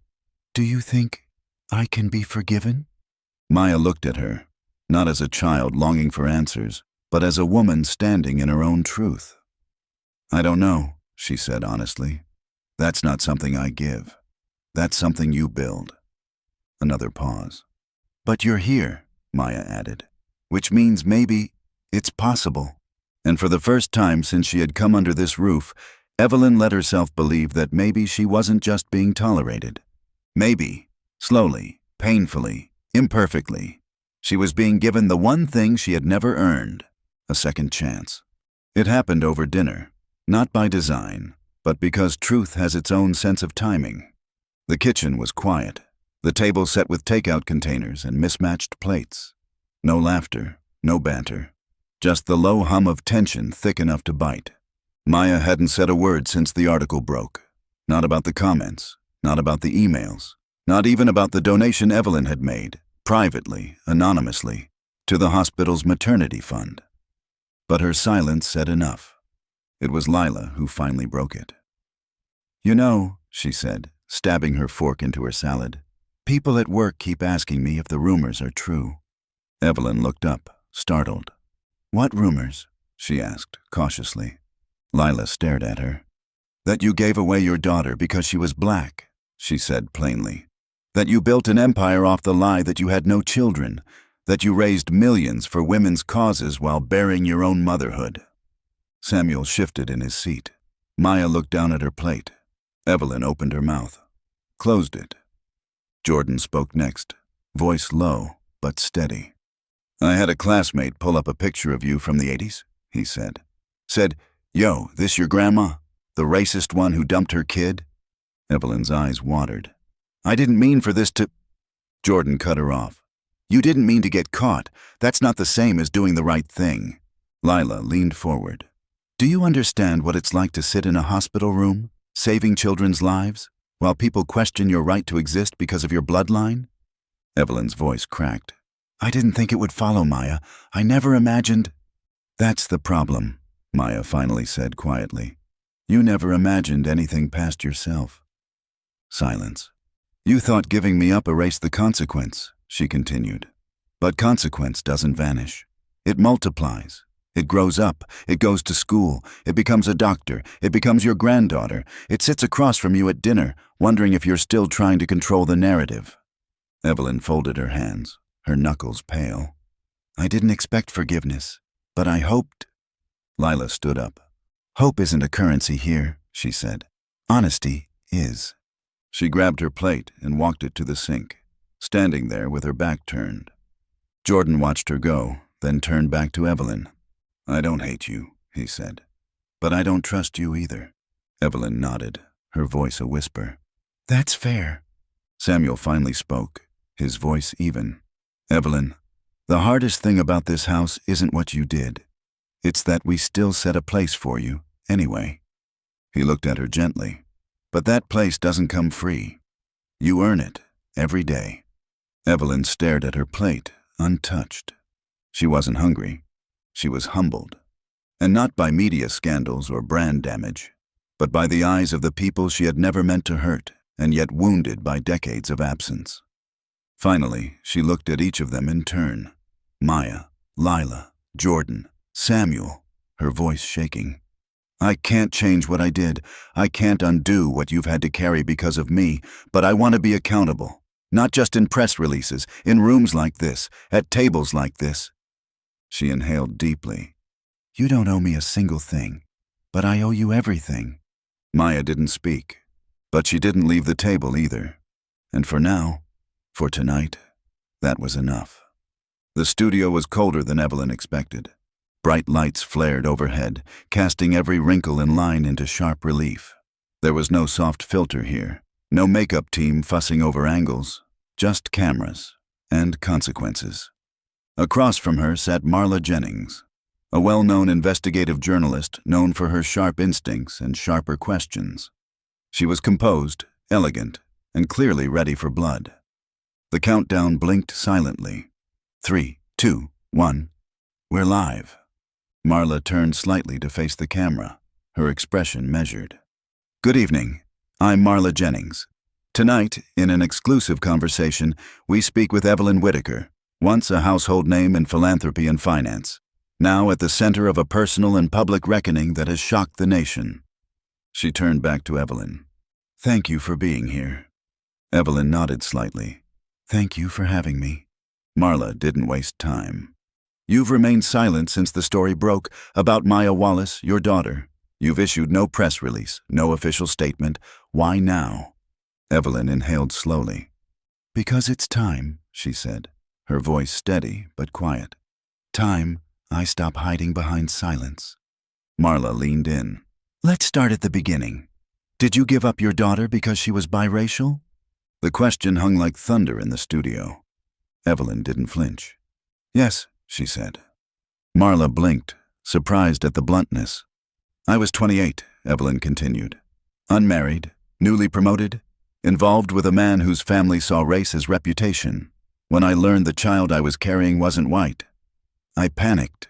Do you think I can be forgiven? Maya looked at her, not as a child longing for answers, but as a woman standing in her own truth. I don't know, she said honestly. That's not something I give. That's something you build. Another pause. But you're here, Maya added, which means maybe It's possible. And for the first time since she had come under this roof, Evelyn let herself believe that maybe she wasn't just being tolerated. Maybe, slowly, painfully, imperfectly, she was being given the one thing she had never earned, a second chance. It happened over dinner, not by design, but because truth has its own sense of timing. The kitchen was quiet, the table set with takeout containers and mismatched plates. No laughter, no banter, just the low hum of tension thick enough to bite. Maya hadn't said a word since the article broke. Not about the comments, not about the emails, not even about the donation Evelyn had made, privately, anonymously, to the hospital's maternity fund. But her silence said enough. It was Lila who finally broke it. "You know," she said, stabbing her fork into her salad, "people at work keep asking me if the rumors are true." Evelyn looked up, startled. "What rumors?" she asked, cautiously. Lila stared at her. "That you gave away your daughter because she was black," she said plainly. "That you built an empire off the lie that you had no children, that you raised millions for women's causes while burying your own motherhood." Samuel shifted in his seat. Maya looked down at her plate. Evelyn opened her mouth, closed it. Jordan spoke next, voice low but steady. "I had a classmate pull up a picture of you from the 80s, he said. Said, 'Yo, this your grandma? The racist one who dumped her kid?'" Evelyn's eyes watered. "I didn't mean for this to—" Jordan cut her off. "You didn't mean to get caught. That's not the same as doing the right thing." Lila leaned forward. "Do you understand what it's like to sit in a hospital room, saving children's lives, while people question your right to exist because of your bloodline?" Evelyn's voice cracked. "I didn't think it would follow, Maya. I never imagined—" "That's the problem," Maya finally said quietly. "You never imagined anything past yourself." Silence. "You thought giving me up erased the consequence," she continued. "But consequence doesn't vanish. It multiplies. It grows up. It goes to school. It becomes a doctor. It becomes your granddaughter. It sits across from you at dinner, wondering if you're still trying to control the narrative." Evelyn folded her hands, her knuckles pale. "I didn't expect forgiveness, but I hoped—" Lila stood up. "Hope isn't a currency here," she said. "Honesty is." She grabbed her plate and walked it to the sink, standing there with her back turned. Jordan watched her go, then turned back to Evelyn. "I don't hate you," he said. "But I don't trust you either." Evelyn nodded, her voice a whisper. "That's fair." Samuel finally spoke, his voice even. "Evelyn, the hardest thing about this house isn't what you did. It's that we still set a place for you, anyway." He looked at her gently. "But that place doesn't come free. You earn it, every day." Evelyn stared at her plate, untouched. She wasn't hungry. She was humbled. And not by media scandals or brand damage, but by the eyes of the people she had never meant to hurt, and yet wounded by decades of absence. Finally, she looked at each of them in turn. Maya, Lila, Jordan, Samuel, her voice shaking. "I can't change what I did. I can't undo what you've had to carry because of me, but I want to be accountable. Not just in press releases, in rooms like this, at tables like this." She inhaled deeply. "You don't owe me a single thing, but I owe you everything." Maya didn't speak, but she didn't leave the table either. And for now, for tonight, that was enough. The studio was colder than Evelyn expected. Bright lights flared overhead, casting every wrinkle and line into sharp relief. There was no soft filter here, no makeup team fussing over angles, just cameras and consequences. Across from her sat Marla Jennings, a well-known investigative journalist known for her sharp instincts and sharper questions. She was composed, elegant, and clearly ready for blood. The countdown blinked silently. 3, 2, 1. "We're live." Marla turned slightly to face the camera, her expression measured. "Good evening. I'm Marla Jennings. Tonight, in an exclusive conversation, we speak with Evelyn Whitaker, once a household name in philanthropy and finance, now at the center of a personal and public reckoning that has shocked the nation." She turned back to Evelyn. "Thank you for being here." Evelyn nodded slightly. "Thank you for having me." Marla didn't waste time. You've remained silent since the story broke about Maya Wallace, your daughter. You've issued no press release, no official statement. Why now? Evelyn inhaled slowly. Because it's time, she said, her voice steady but quiet. Time I stop hiding behind silence. Marla leaned in. Let's start at the beginning. Did you give up your daughter because she was biracial? The question hung like thunder in the studio. Evelyn didn't flinch. Yes, she said. Marla blinked, surprised at the bluntness. I was 28, Evelyn continued. Unmarried, newly promoted, involved with a man whose family saw race as reputation, when I learned the child I was carrying wasn't white. I panicked.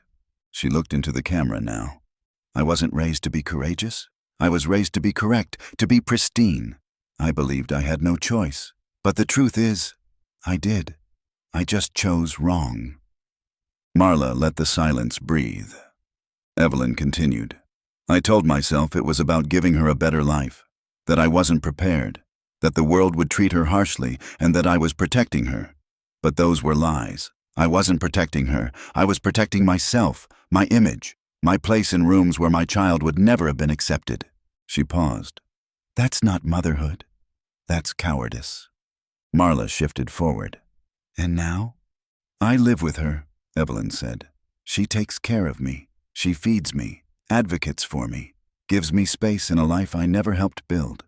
She looked into the camera now. I wasn't raised to be courageous. I was raised to be correct, to be pristine. I believed I had no choice. But the truth is, I did. I just chose wrong. Marla let the silence breathe. Evelyn continued. I told myself it was about giving her a better life, that I wasn't prepared, that the world would treat her harshly, and that I was protecting her. But those were lies. I wasn't protecting her. I was protecting myself, my image, my place in rooms where my child would never have been accepted. She paused. That's not motherhood. That's cowardice. Marla shifted forward. And now? I live with her, Evelyn said. She takes care of me. She feeds me, advocates for me, gives me space in a life I never helped build.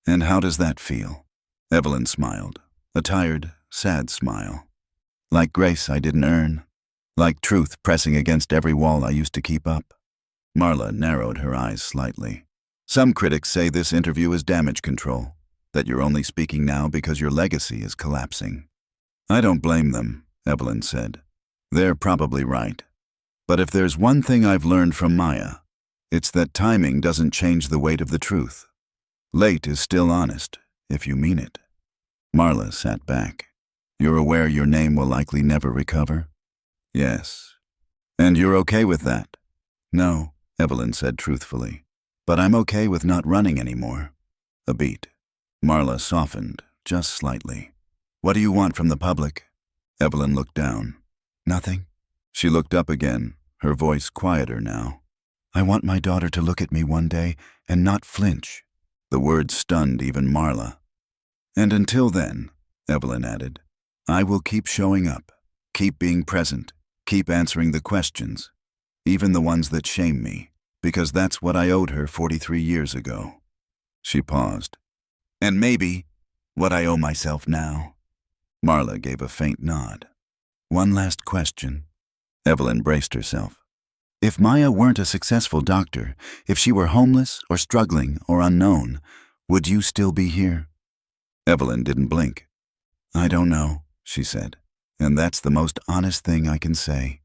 And how does that feel? Evelyn smiled, a tired, sad smile. Like grace I didn't earn, like truth pressing against every wall I used to keep up. Marla narrowed her eyes slightly. Some critics say this interview is damage control, that you're only speaking now because your legacy is collapsing. I don't blame them, Evelyn said. They're probably right. But if there's one thing I've learned from Maya, it's that timing doesn't change the weight of the truth. Late is still honest, if you mean it. Marla sat back. You're aware your name will likely never recover? Yes. And you're okay with that? No, Evelyn said truthfully. But I'm okay with not running anymore. A beat. Marla softened, just slightly. What do you want from the public? Evelyn looked down. Nothing. She looked up again, her voice quieter now. I want my daughter to look at me one day and not flinch. The words stunned even Marla. And until then, Evelyn added, I will keep showing up, keep being present, keep answering the questions, even the ones that shame me, because that's what I owed her 43 years ago. She paused. And maybe what I owe myself now. Marla gave a faint nod. One last question. Evelyn braced herself. If Maya weren't a successful doctor, if she were homeless or struggling or unknown, would you still be here? Evelyn didn't blink. I don't know, she said, and that's the most honest thing I can say.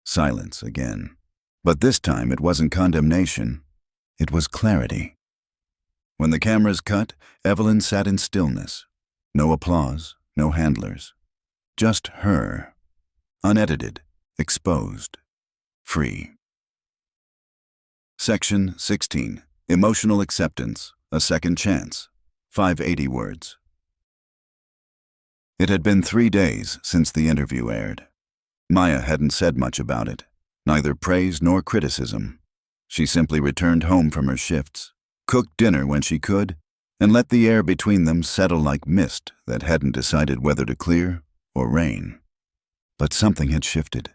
Silence again. But this time it wasn't condemnation. It was clarity. When the cameras cut, Evelyn sat in stillness. No applause, no handlers. Just her. Unedited, exposed, free. Section 16. Emotional Acceptance, A Second Chance. 580 words. It had been 3 days since the interview aired. Maya hadn't said much about it, neither praise nor criticism. She simply returned home from her shifts, cooked dinner when she could, and let the air between them settle like mist that hadn't decided whether to clear or rain. But something had shifted.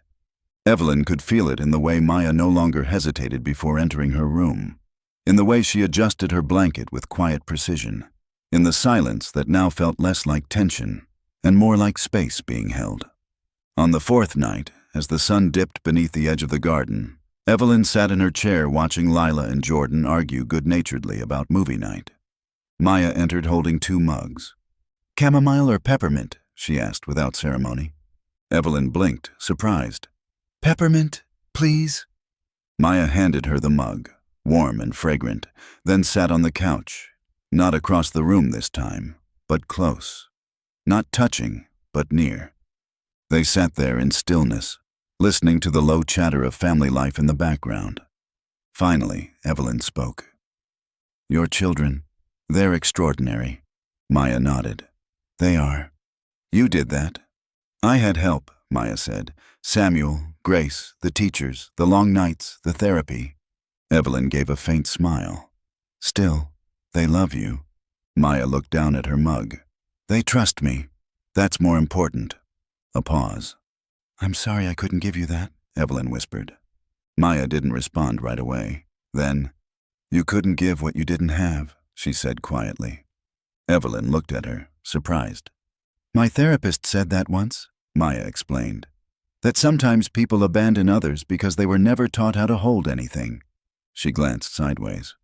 Evelyn could feel it in the way Maya no longer hesitated before entering her room, in the way she adjusted her blanket with quiet precision, in the silence that now felt less like tension and more like space being held. On the 4th night, as the sun dipped beneath the edge of the garden, Evelyn sat in her chair watching Lila and Jordan argue good-naturedly about movie night. Maya entered holding 2 mugs. Chamomile or peppermint? She asked without ceremony. Evelyn blinked, surprised. Peppermint, please? Maya handed her the mug, warm and fragrant, then sat on the couch, not across the room this time, but close. Not touching, but near. They sat there in stillness, listening to the low chatter of family life in the background. Finally, Evelyn spoke. Your children, they're extraordinary. Maya nodded. They are. You did that. I had help, Maya said. Samuel, Grace, the teachers, the long nights, the therapy. Evelyn gave a faint smile. Still, they love you. Maya looked down at her mug. They trust me. That's more important. A pause. I'm sorry I couldn't give you that, Evelyn whispered. Maya didn't respond right away. Then, you couldn't give what you didn't have, she said quietly. Evelyn looked at her, surprised. My therapist said that once, Maya explained. That sometimes people abandon others because they were never taught how to hold anything. She glanced sideways.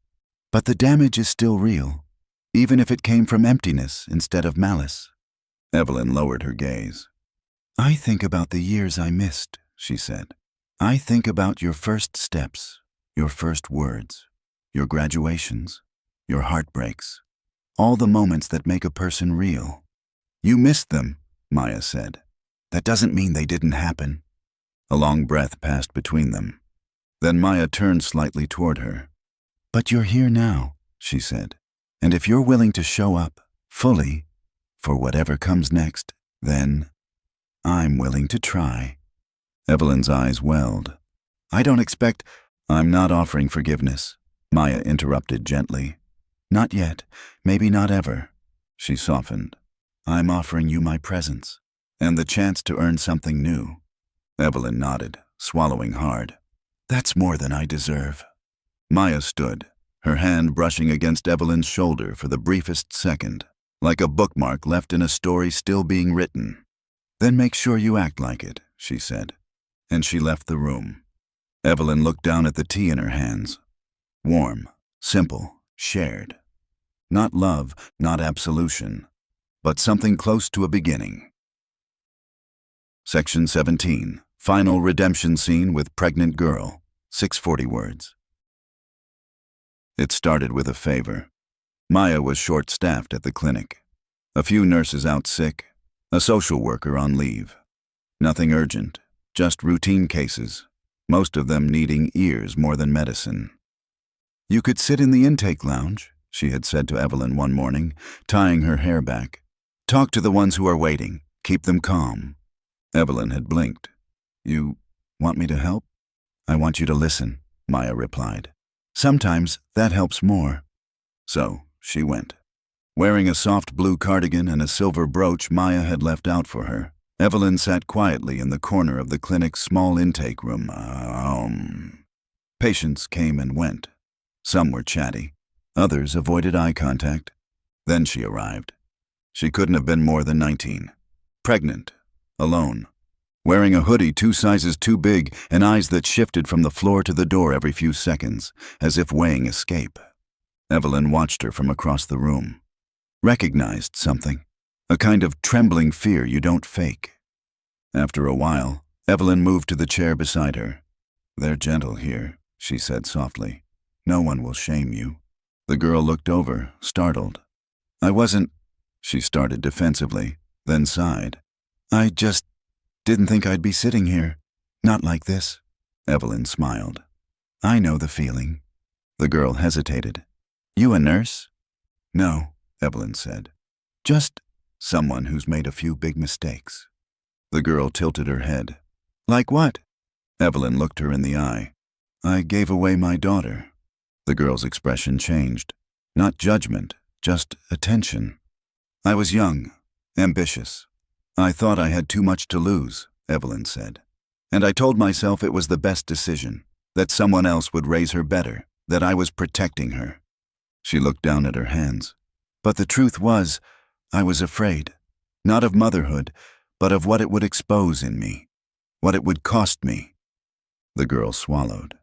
But the damage is still real, even if it came from emptiness instead of malice. Evelyn lowered her gaze. I think about the years I missed, she said. I think about your first steps, your first words, your graduations, your heartbreaks, all the moments that make a person real. You missed them, Maya said. That doesn't mean they didn't happen. A long breath passed between them. Then Maya turned slightly toward her. But you're here now, she said. And if you're willing to show up, fully, for whatever comes next, then I'm willing to try. Evelyn's eyes welled. I'm not offering forgiveness, Maya interrupted gently. Not yet, maybe not ever. She softened. I'm offering you my presence, and the chance to earn something new. Evelyn nodded, swallowing hard. That's more than I deserve. Maya stood, her hand brushing against Evelyn's shoulder for the briefest second, like a bookmark left in a story still being written. Then make sure you act like it, she said, and she left the room. Evelyn looked down at the tea in her hands. Warm, simple, shared. Not love, not absolution, but something close to a beginning. Section 17. Final redemption scene with pregnant girl. 640 words. It started with a favor. Maya was short-staffed at the clinic. A few nurses out sick, a social worker on leave. Nothing urgent, just routine cases, most of them needing ears more than medicine. You could sit in the intake lounge, she had said to Evelyn one morning, tying her hair back. Talk to the ones who are waiting. Keep them calm. Evelyn had blinked. You want me to help? I want you to listen, Maya replied. Sometimes that helps more. So she went. Wearing a soft blue cardigan and a silver brooch Maya had left out for her, Evelyn sat quietly in the corner of the clinic's small intake room. Patients came and went. Some were chatty. Others avoided eye contact. Then she arrived. She couldn't have been more than 19. Pregnant. Alone. Wearing a hoodie 2 sizes too big and eyes that shifted from the floor to the door every few seconds, as if weighing escape. Evelyn watched her from across the room. Recognized something. A kind of trembling fear you don't fake. After a while, Evelyn moved to the chair beside her. They're gentle here, she said softly. No one will shame you. The girl looked over, startled. I wasn't, she started defensively, then sighed. I just didn't think I'd be sitting here. Not like this. Evelyn smiled. I know the feeling. The girl hesitated. You a nurse? No, Evelyn said. Just someone who's made a few big mistakes. The girl tilted her head. Like what? Evelyn looked her in the eye. I gave away my daughter. The girl's expression changed. Not judgment, just attention. I was young, ambitious. I thought I had too much to lose, Evelyn said. And I told myself it was the best decision, that someone else would raise her better, that I was protecting her. She looked down at her hands. But the truth was, I was afraid, not of motherhood, but of what it would expose in me, what it would cost me. The girl swallowed.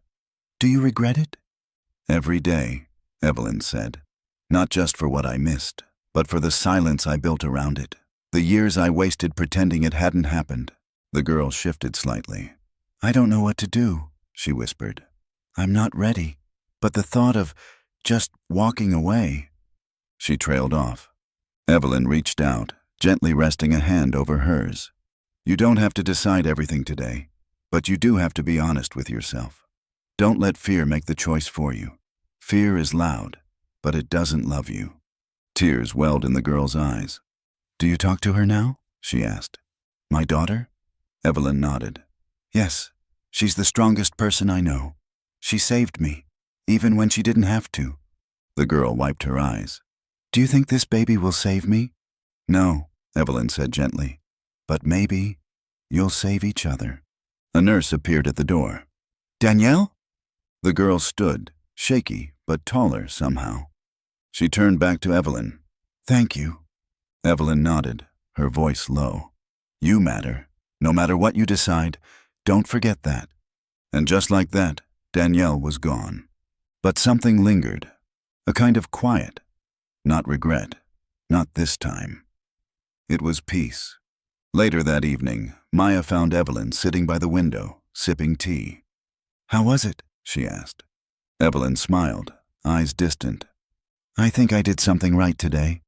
Do you regret it? Every day, Evelyn said. Not just for what I missed, but for the silence I built around it. The years I wasted pretending it hadn't happened. The girl shifted slightly. I don't know what to do, she whispered. I'm not ready. But the thought of just walking away. She trailed off. Evelyn reached out, gently resting a hand over hers. You don't have to decide everything today, but you do have to be honest with yourself. Don't let fear make the choice for you. Fear is loud, but it doesn't love you. Tears welled in the girl's eyes. Do you talk to her now? She asked. My daughter? Evelyn nodded. Yes, she's the strongest person I know. She saved me, even when she didn't have to. The girl wiped her eyes. Do you think this baby will save me? No, Evelyn said gently. But maybe you'll save each other. A nurse appeared at the door. Danielle? The girl stood, shaky but taller somehow. She turned back to Evelyn. Thank you. Evelyn nodded, her voice low. You matter. No matter what you decide, don't forget that. And just like that, Danielle was gone. But something lingered, a kind of quiet. Not regret, not this time. It was peace. Later that evening, Maya found Evelyn sitting by the window, sipping tea. How was it? She asked. Evelyn smiled, eyes distant. I think I did something right today.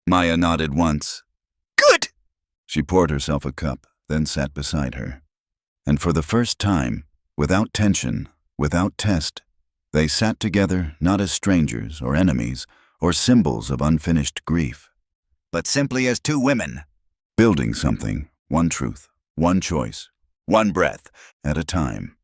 Maya nodded once. Good! She poured herself a cup, then sat beside her. And for the first time, without tension, without test, they sat together not as strangers or enemies or symbols of unfinished grief, but simply as two women, building something, one truth, one choice, one breath at a time.